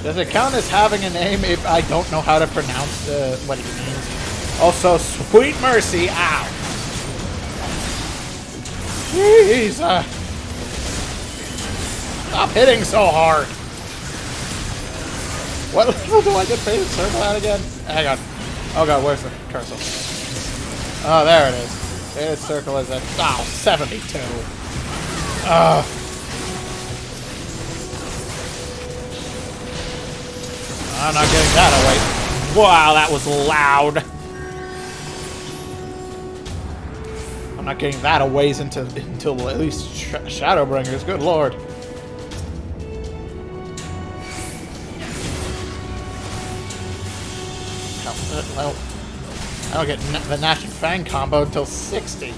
Does it count as having a name if I don't know how to pronounce what it means? Also, sweet mercy, ow. Jeez, stop hitting so hard. What level do I get faded circle out again? Hang on. Oh god, where's the cursor? Oh, there it is. Faded circle is at 72. I'm not getting that away. Wow, that was loud. I'm not getting that away until at least Shadowbringers. Good lord. Well, I don't get the Gnashing Fang combo until 60.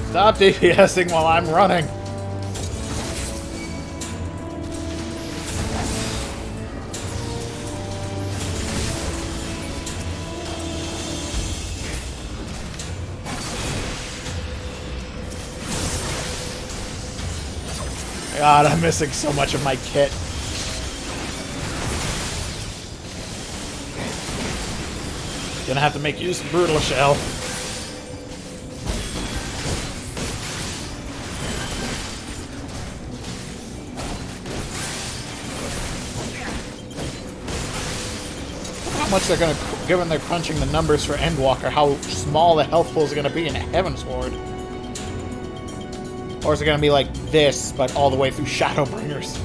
Stop DPSing while I'm running. God, I'm missing so much of my kit. Gonna have to make use of Brutal Shell. How much they're gonna, given they're crunching the numbers for Endwalker, how small the health pool is gonna be in a Heavensward. Or is it gonna be like this, but all the way through Shadowbringers?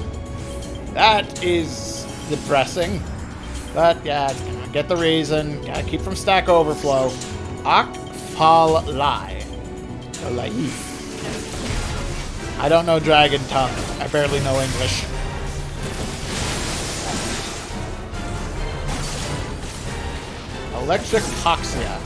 That is depressing. But yeah, I get the reason. Gotta keep from stack overflow. Akfal Lai. I don't know Dragon Tongue. I barely know English. Electrocoxia.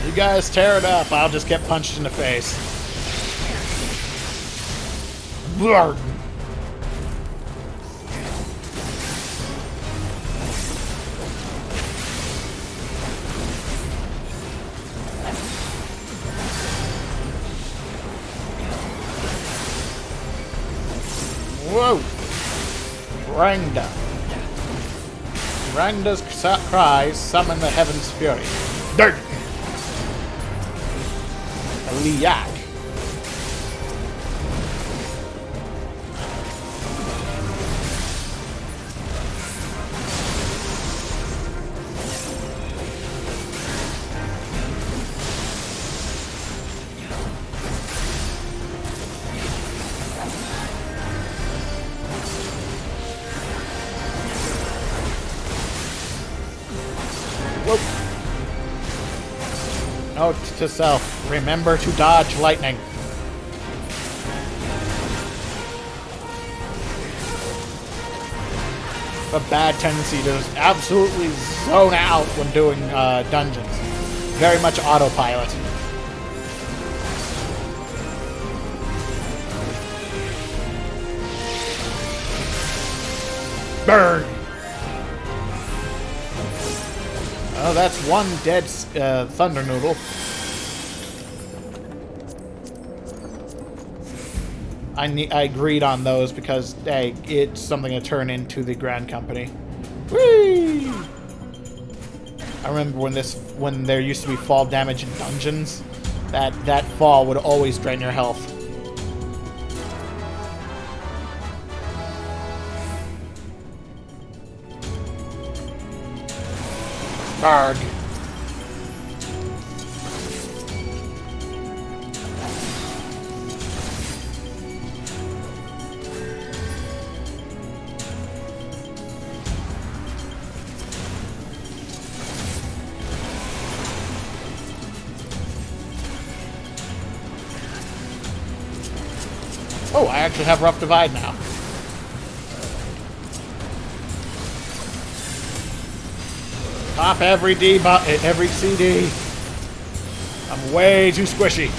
You guys tear it up, I'll just get punched in the face. Blarg. Whoa! Rangda. Rangda's cries summon the Heaven's Fury. Dirt! Liak. Note to self, remember to dodge lightning. A bad tendency to just absolutely zone out when doing dungeons. Very much autopilot. Burn! Oh, that's one dead Thunder Noodle. I agreed on those because, hey, it's something to turn into the Grand Company. Whee! I remember when there used to be fall damage in dungeons, that fall would always drain your health. Arg. Oh, I actually have Rough Divide now. Pop every D button, every CD. I'm way too squishy.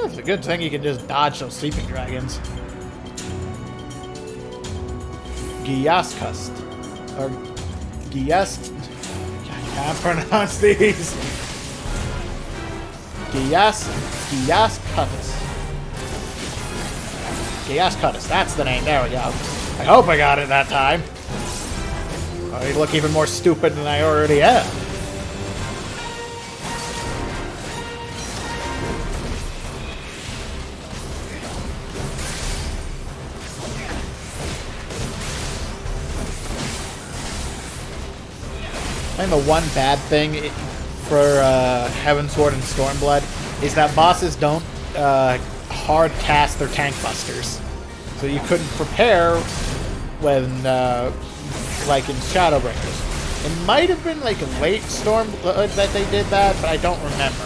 It's a good thing you can just dodge those sleeping dragons. Giaskust. Or Giask. I can't pronounce these. Giascutus. Giascutus, that's the name. There we go. I hope I got it that time. I look even more stupid than I already am. I think the one bad thing for Heavensward and Stormblood is that bosses don't hard cast their tank busters. So you couldn't prepare when, like in Shadowbringers. It might have been like late Stormblood that they did that, but I don't remember.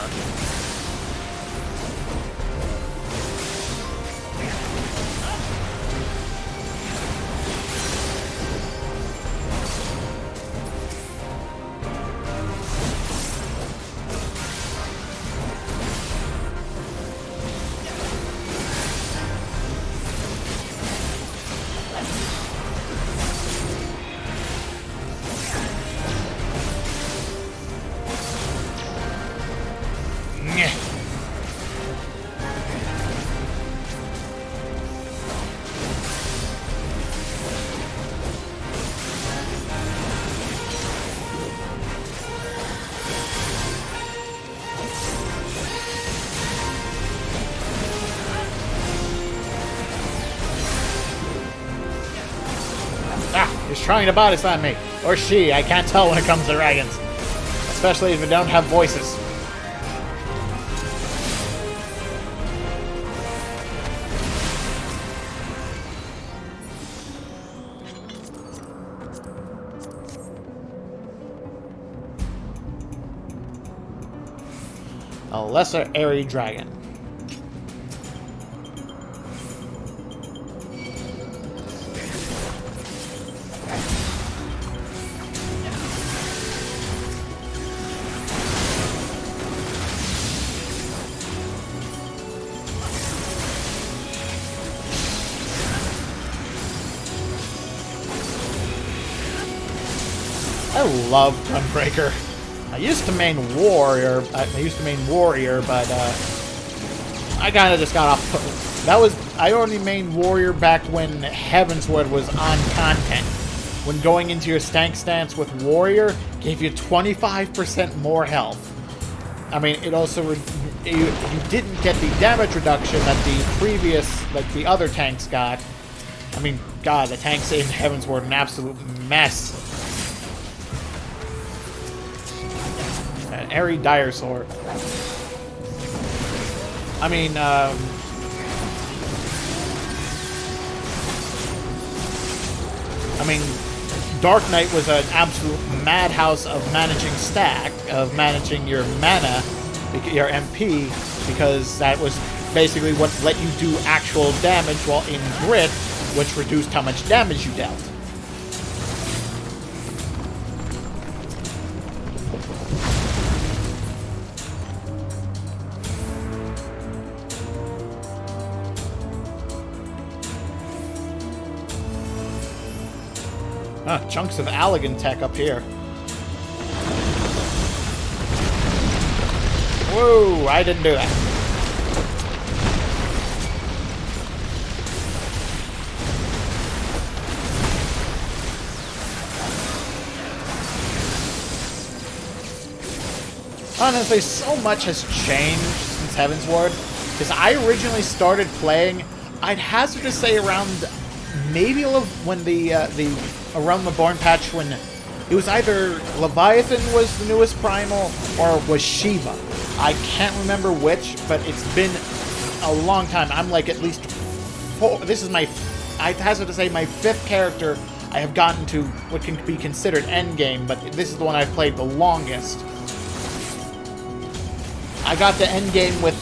trying to body slam me. Or she. I can't tell when it comes to dragons. Especially if they don't have voices. A lesser airy dragon. I love Gunbreaker. I used to main warrior, but I kind of just got off. I only mained warrior back when Heavensward was on content. When going into your stank stance with warrior gave you 25% more health. I mean, it also you didn't get the damage reduction that the previous, like the other tanks got. I mean, God, the tanks in Heavensward are an absolute mess. An airy dire sword. I mean, Dark Knight was an absolute madhouse of managing your mana, your MP, because that was basically what let you do actual damage, while in Grit, which reduced how much damage you dealt. Chunks of Allegan tech up here. Whoa, I didn't do that. Honestly, so much has changed since Heavensward. Because I originally started playing, I'd hazard to say around maybe when around the Born patch, when it was either Leviathan was the newest primal or was Shiva. I can't remember which, but it's been a long time. I'm like at least four. This is my, I hazard to say, my 5th character I have gotten to what can be considered endgame, but this is the one I've played the longest. I got the endgame with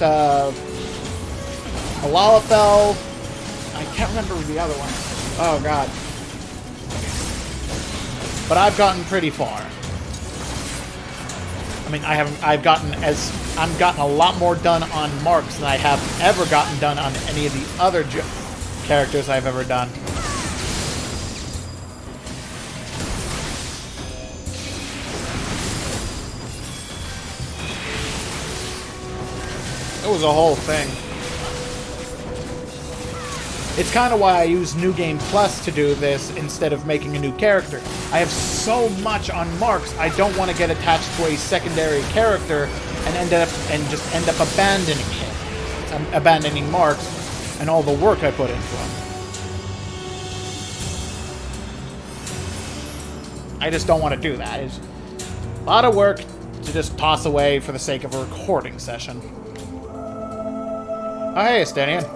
Alalafell. I can't remember the other one. Oh god. But I've gotten pretty far. I mean, I've gotten a lot more done on Marks than I have ever gotten done on any of the other characters I've ever done. It was a whole thing. It's kind of why I use New Game Plus to do this instead of making a new character. I have so much on Marks, I don't want to get attached to a secondary character and just end up abandoning it. Abandoning Marks and all the work I put into him. I just don't want to do that. It's a lot of work to just toss away for the sake of a recording session. Oh, hey, Estenian.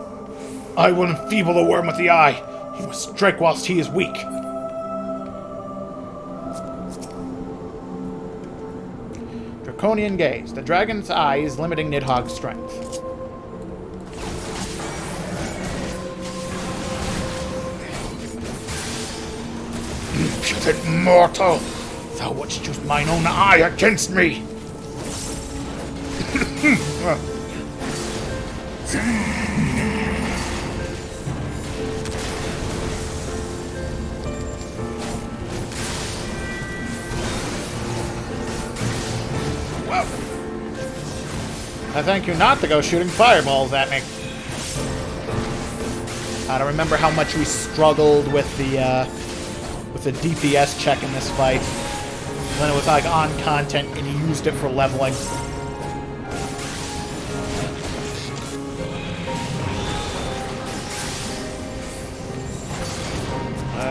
I will enfeeble the Wyrm with the eye. He must strike whilst he is weak. Draconian Gaze. The dragon's eye is limiting Nidhogg's strength. Impudent mortal! Thou wouldst use mine own eye against me! I thank you not to go shooting fireballs at me. I don't remember how much we struggled with the DPS check in this fight. When it was like on content and you used it for leveling.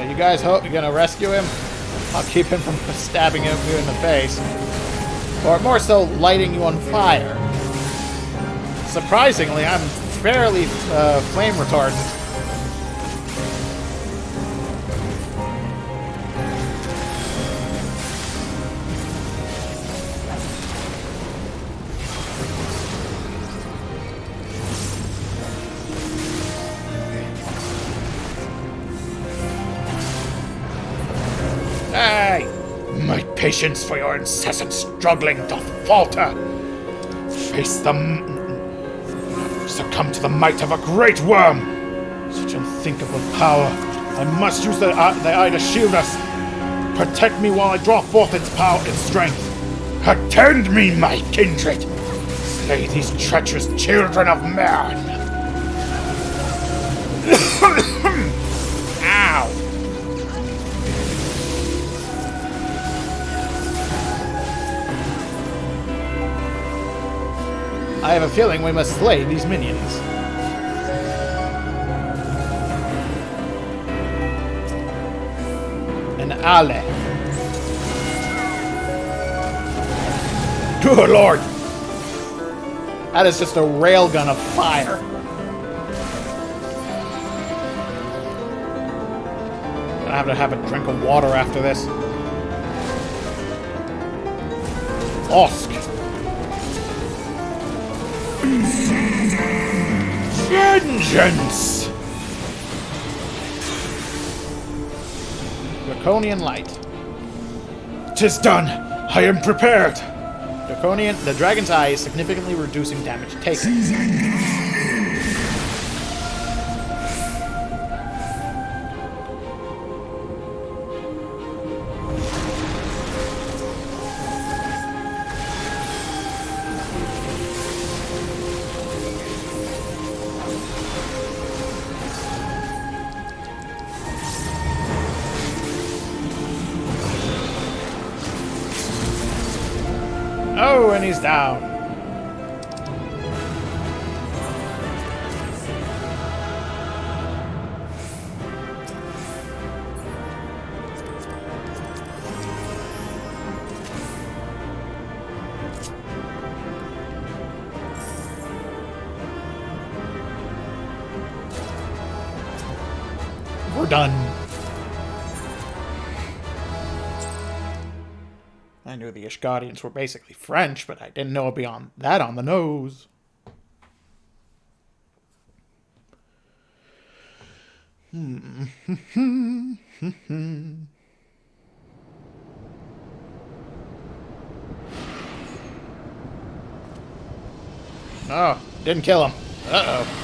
You guys hope you're gonna rescue him? I'll keep him from stabbing you in the face. Or more so, lighting you on fire. Surprisingly, I'm fairly flame retardant. Hey! My patience for your incessant struggling doth falter. Face them. Succumb to the might of a great worm. Such unthinkable power. I must use the eye to shield us. Protect me while I draw forth its power and strength. Attend me, my kindred. Slay these treacherous children of man. Ow! I have a feeling we must slay these minions. An ale. Good lord! That is just a railgun of fire. Gonna have to have a drink of water after this. Osk. Vengeance! Draconian light. 'Tis done! I am prepared! The dragon's eye is significantly reducing damage taken. Oh, and he's down. We're done. I knew the Ishgaudians were basically French, but I didn't know beyond that on the nose. Oh, didn't kill him. Uh-oh.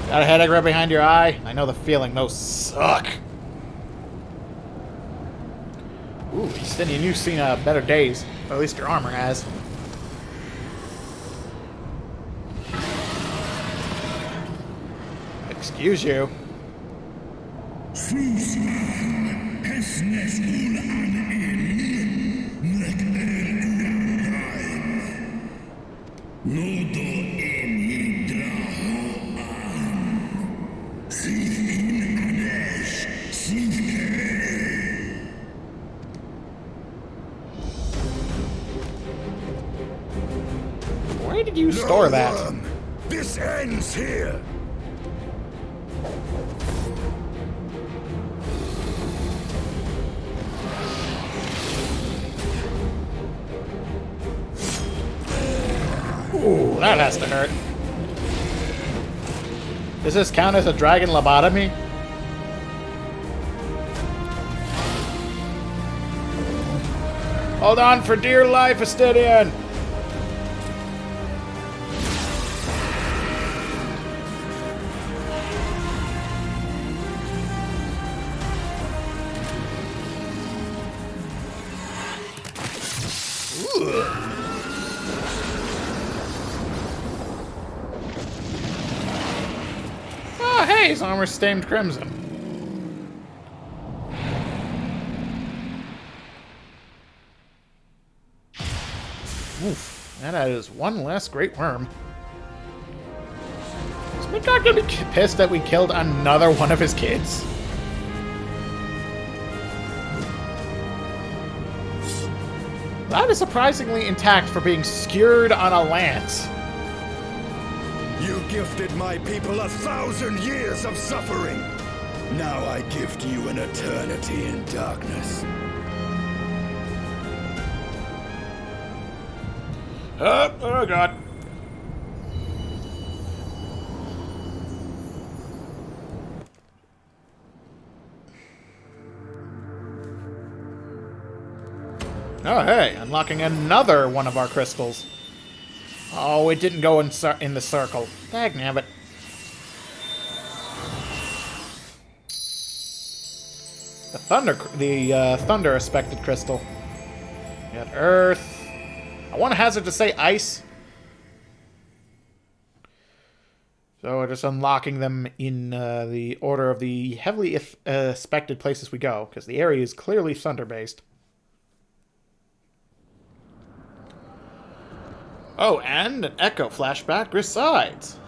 Got a headache right behind your eye? I know the feeling. Those suck. Ooh, Justinian, you've seen better days. Or at least your armor has. Excuse you. Where did you store that? Wyrm, this ends here. Ooh, that has to hurt. Does this count as a dragon lobotomy? Hold on for dear life, Justinian! Oh, hey, his armor's stained crimson. Oof, And that is one less great worm. Is Nidhogg gonna be pissed that we killed another one of his kids? That is surprisingly intact for being skewered on a lance. You gifted my people 1,000 years of suffering. Now I gift you an eternity in darkness. Oh god. Oh hey, unlocking another one of our crystals. Oh, it didn't go in the circle. Dagnabbit. The thunder aspected crystal. We got earth. I want to hazard to say ice. So we're just unlocking them in the order of the heavily aspected places we go, because the area is clearly thunder-based. Oh, and an echo flashback resides.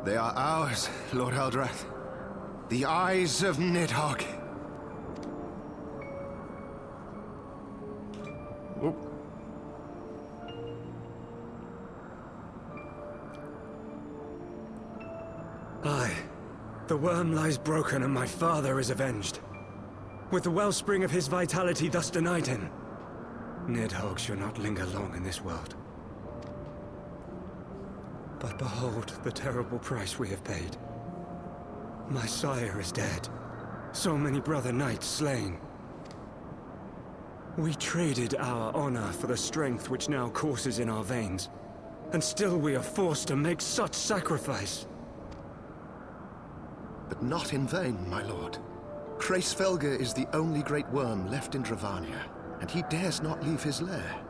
They are ours, Lord Eldrath. The eyes of Nidhogg. Oop. Aye. The worm lies broken and my father is avenged. With the wellspring of his vitality thus denied him, Nidhogg shall not linger long in this world. But behold the terrible price we have paid. My sire is dead. So many brother knights slain. We traded our honor for the strength which now courses in our veins. And still we are forced to make such sacrifice. But not in vain, my lord. Hraesvelgr is the only great worm left in Dravania, and he dares not leave his lair.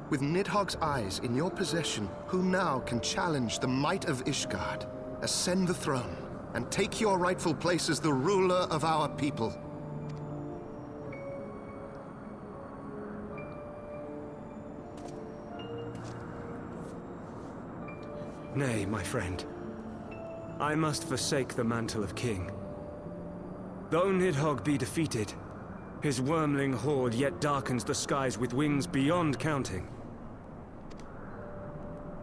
With Nidhogg's eyes in your possession, who now can challenge the might of Ishgard, ascend the throne, and take your rightful place as the ruler of our people? Nay, my friend. I must forsake the mantle of king. Though Nidhogg be defeated, his wormling horde yet darkens the skies with wings beyond counting.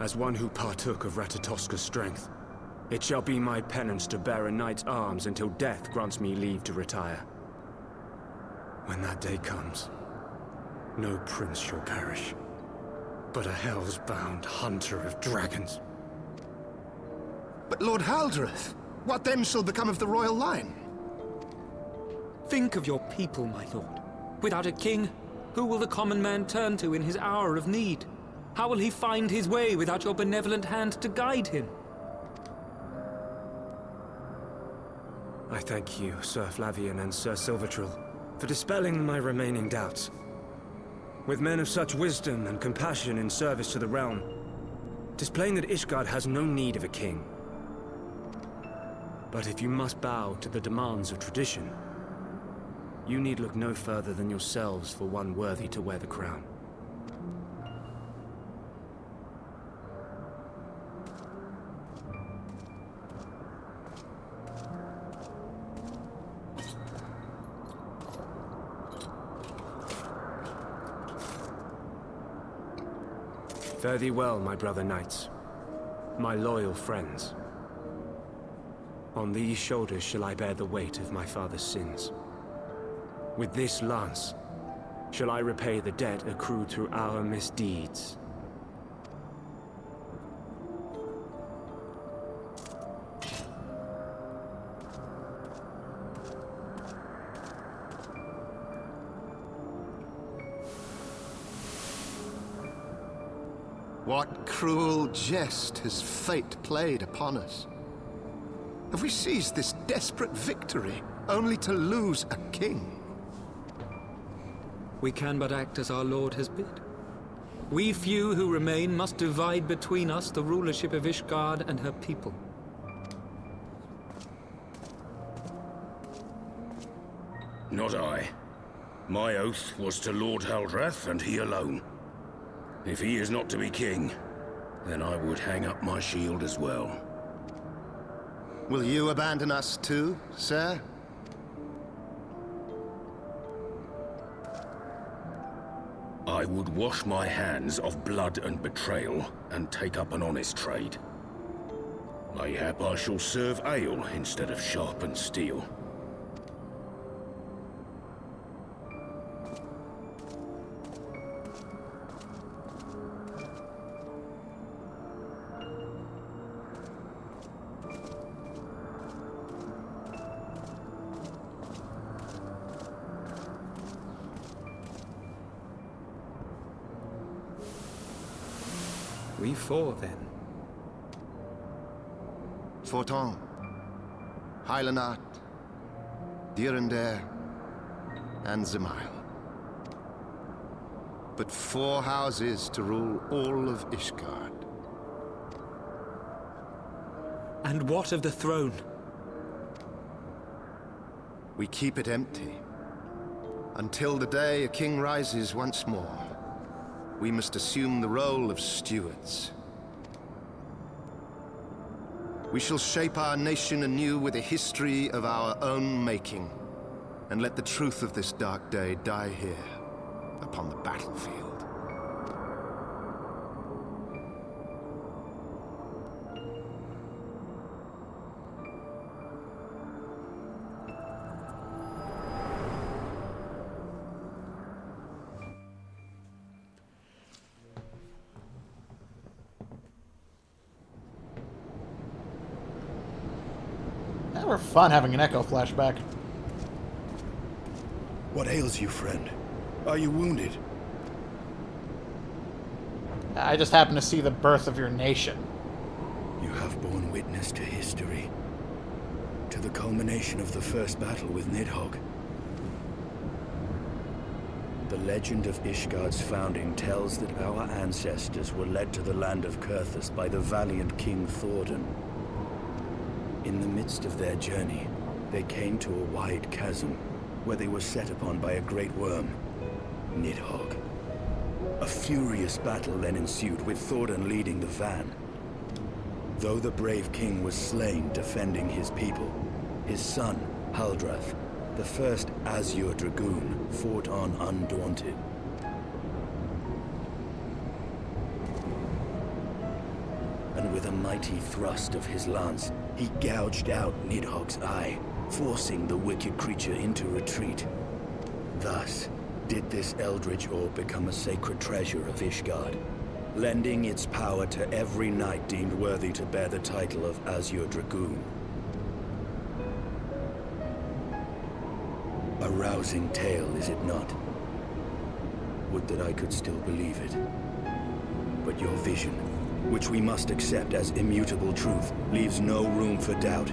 As one who partook of Ratatoska's strength, it shall be my penance to bear a knight's arms until death grants me leave to retire. When that day comes, no prince shall perish, but a hell's-bound hunter of dragons. But Lord Haldreth, what then shall become of the royal line? Think of your people, my lord. Without a king, who will the common man turn to in his hour of need? How will he find his way without your benevolent hand to guide him? I thank you, Sir Flavian and Sir Silvertrill, for dispelling my remaining doubts. With men of such wisdom and compassion in service to the realm, 'tis plain that Ishgard has no need of a king. But if you must bow to the demands of tradition, you need look no further than yourselves for one worthy to wear the crown. Fare thee well, my brother knights, my loyal friends. On these shoulders shall I bear the weight of my father's sins. With this lance shall I repay the debt accrued through our misdeeds. What cruel jest has fate played upon us? Have we seized this desperate victory only to lose a king? We can but act as our lord has bid. We few who remain must divide between us the rulership of Ishgard and her people. Not I. My oath was to Lord Haldrath, and he alone. If he is not to be king, then I would hang up my shield as well. Will you abandon us too, sir? I would wash my hands of blood and betrayal, and take up an honest trade. Mayhap I shall serve ale instead of sharpened steel. We four, then. Forton, Hylanat, Dyrendare, and Zemile. But 4 houses to rule all of Ishgard. And what of the throne? We keep it empty. Until the day a king rises once more. We must assume the role of stewards. We shall shape our nation anew with a history of our own making, and let the truth of this dark day die here, upon the battlefield. They were fun having an echo flashback. What ails you, friend? Are you wounded? I just happened to see the birth of your nation. You have borne witness to history. To the culmination of the first battle with Nidhogg. The legend of Ishgard's founding tells that our ancestors were led to the land of Kurthus by the valiant King Thordan. In the midst of their journey, they came to a wide chasm, where they were set upon by a great Wyrm, Nidhogg. A furious battle then ensued, with Thordan leading the van. Though the brave king was slain defending his people, his son, Haldrath, the first Azure Dragoon, fought on undaunted. And with a mighty thrust of his lance, he gouged out Nidhogg's eye, forcing the wicked creature into retreat. Thus, did this eldritch orb become a sacred treasure of Ishgard, lending its power to every knight deemed worthy to bear the title of Azure Dragoon. A rousing tale, is it not? Would that I could still believe it. But your vision, which we must accept as immutable truth, leaves no room for doubt,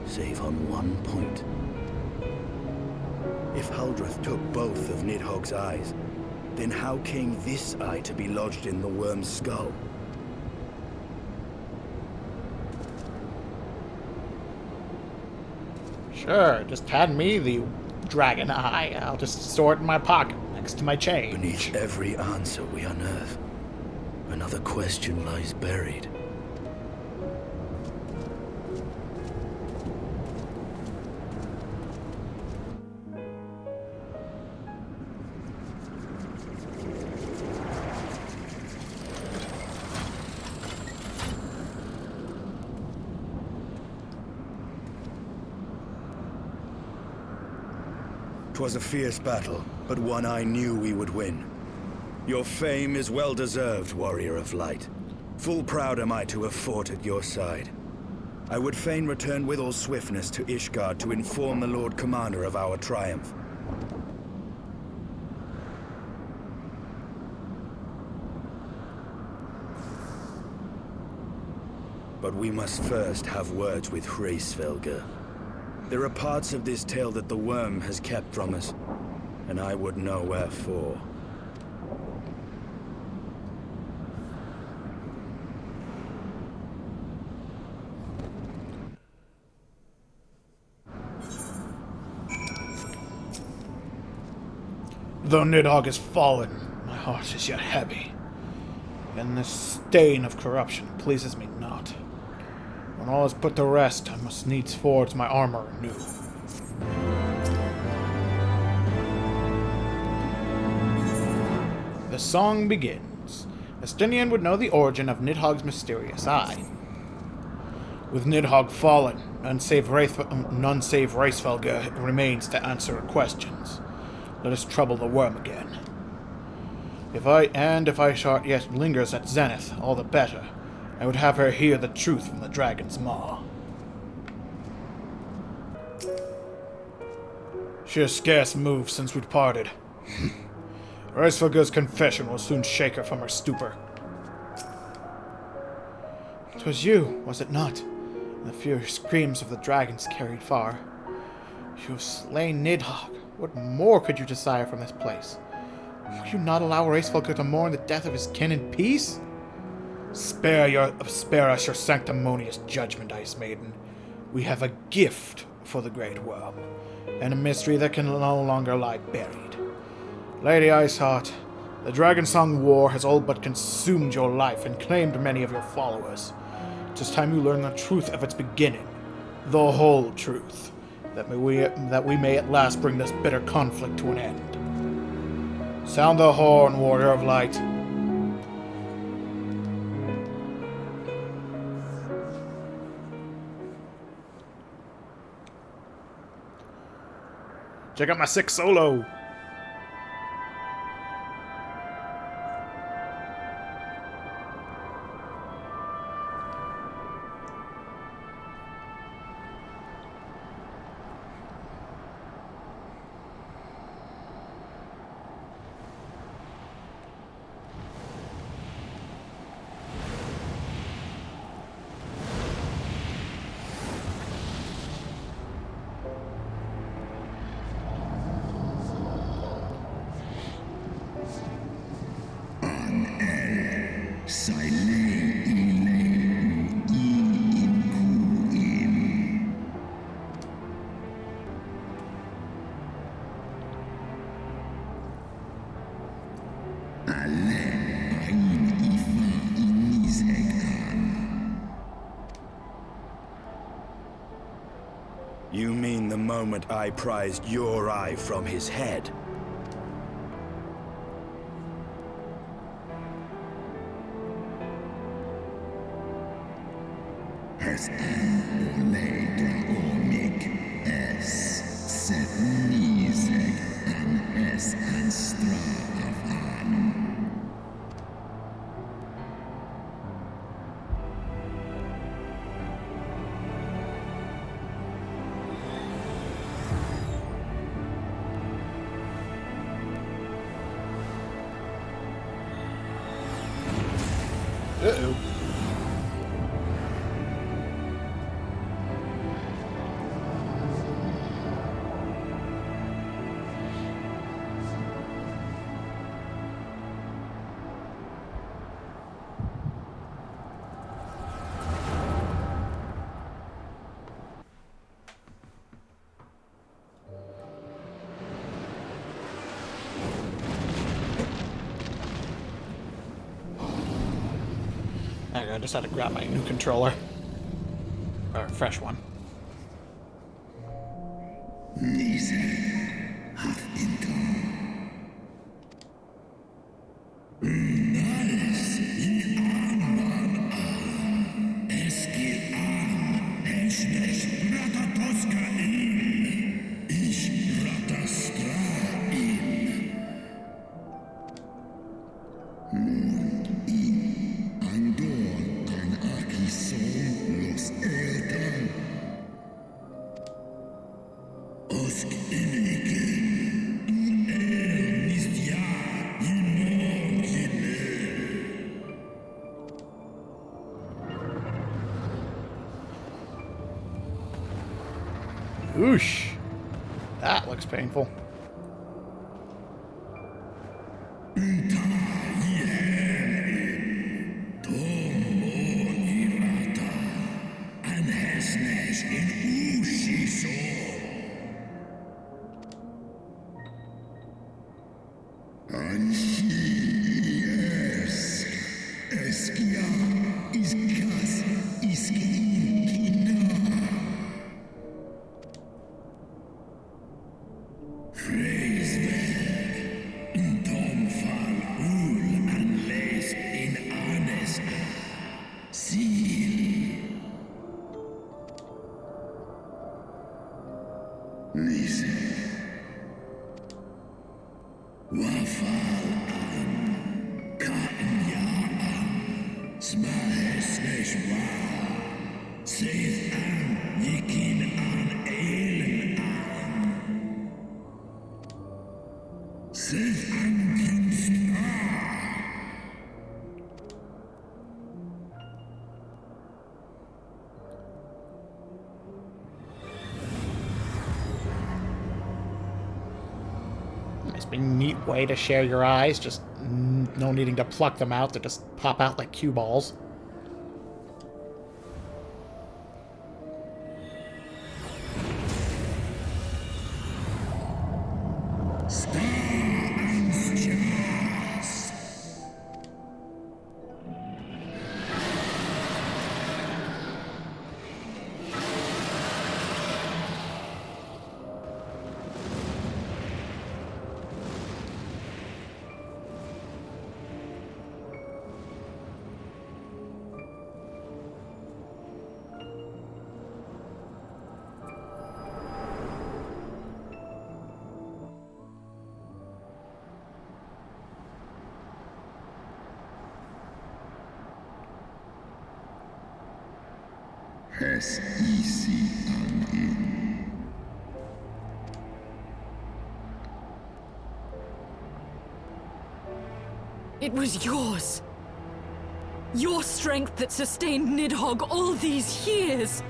save on one point. If Haldrath took both of Nidhogg's eyes, then how came this eye to be lodged in the Wyrm's skull? Sure, just hand me the dragon eye. I'll just store it in my pocket, next to my chain. Beneath every answer we unearth, another question lies buried. 'Twas a fierce battle, but one I knew we would win. Your fame is well deserved, warrior of light. Full proud am I to have fought at your side. I would fain return with all swiftness to Ishgard to inform the Lord Commander of our triumph. But we must first have words with Hraesvelgr. There are parts of this tale that the Wyrm has kept from us, and I would know wherefore. Though Nidhogg is fallen, my heart is yet heavy, and this stain of corruption pleases me not. When all is put to rest, I must needs forge my armor anew. The song begins. Estinian would know the origin of Nidhogg's mysterious eye. With Nidhogg fallen, none save Hraesvelgr remains to answer her questions. Let us trouble the Wyrm again. If Ishart yet lingers at Zenith, all the better. I would have her hear the truth from the dragon's maw. She has scarce moved since we parted. Hraesvelgr's confession will soon shake her from her stupor. 'Twas you, was it not? And the furious screams of the dragons carried far. You have slain Nidhogg. What more could you desire from this place? Will you not allow Hraesvelgr to mourn the death of his kin in peace? Spare us your sanctimonious judgment, Ice Maiden. We have a gift for the Great Wyrm, and a mystery that can no longer lie buried. Lady Iceheart, the Dragonsong War has all but consumed your life and claimed many of your followers. It is time you learn the truth of its beginning, the whole truth, that we may at last bring this bitter conflict to an end. Sound the horn, Warrior of Light. Check out my sick solo. You mean the moment I prized your eye from his head? Es Oledra Omik es set Nizeg an es Anstra of An. Uh-oh. I just had to grab my new controller. Or a fresh one. Osk innig Whoosh. That looks painful. Must be a neat way to share your eyes, just no needing to pluck them out, they just pop out like cue balls. Es easy an ihn. It was yours. Your strength that sustained Nidhogg all these years.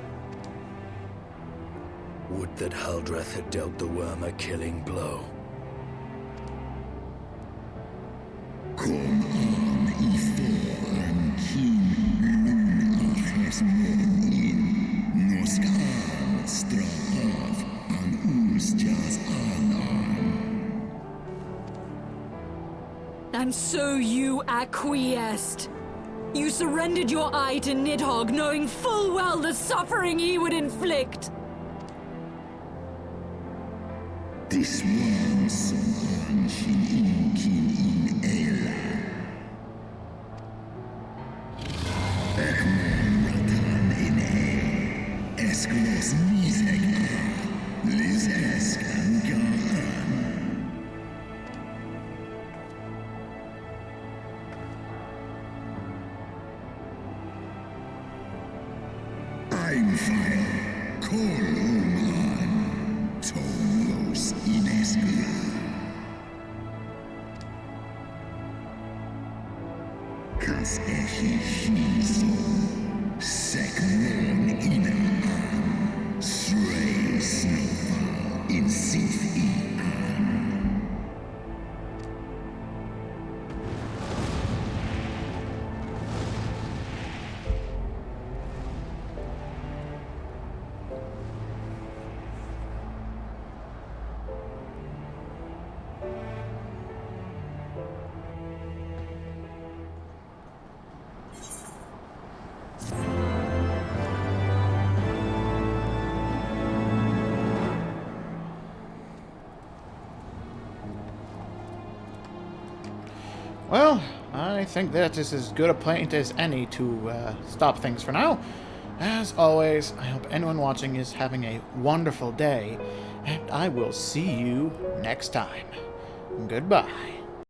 Would that Haldreth had dealt the Wyrm a killing blow. Kom an I foran kin lun ach morgon in. Nå ska han strå av an Ulstjas anan. And so you acquiesced. You surrendered your eye to Nidhogg, knowing full well the suffering he would inflict. This one som han sin kin in Ela. Ekmon ratan in E. Esklos Nidhogg a. Liz eskan gaan. Einfall, Koluman, Tomlos Ineskla. Kas echi shinso, Sekmon inaan, Srei snowfall in Sith ian. Well, I think that is as good a point as any to stop things for now. As always, I hope anyone watching is having a wonderful day, and I will see you next time. Goodbye.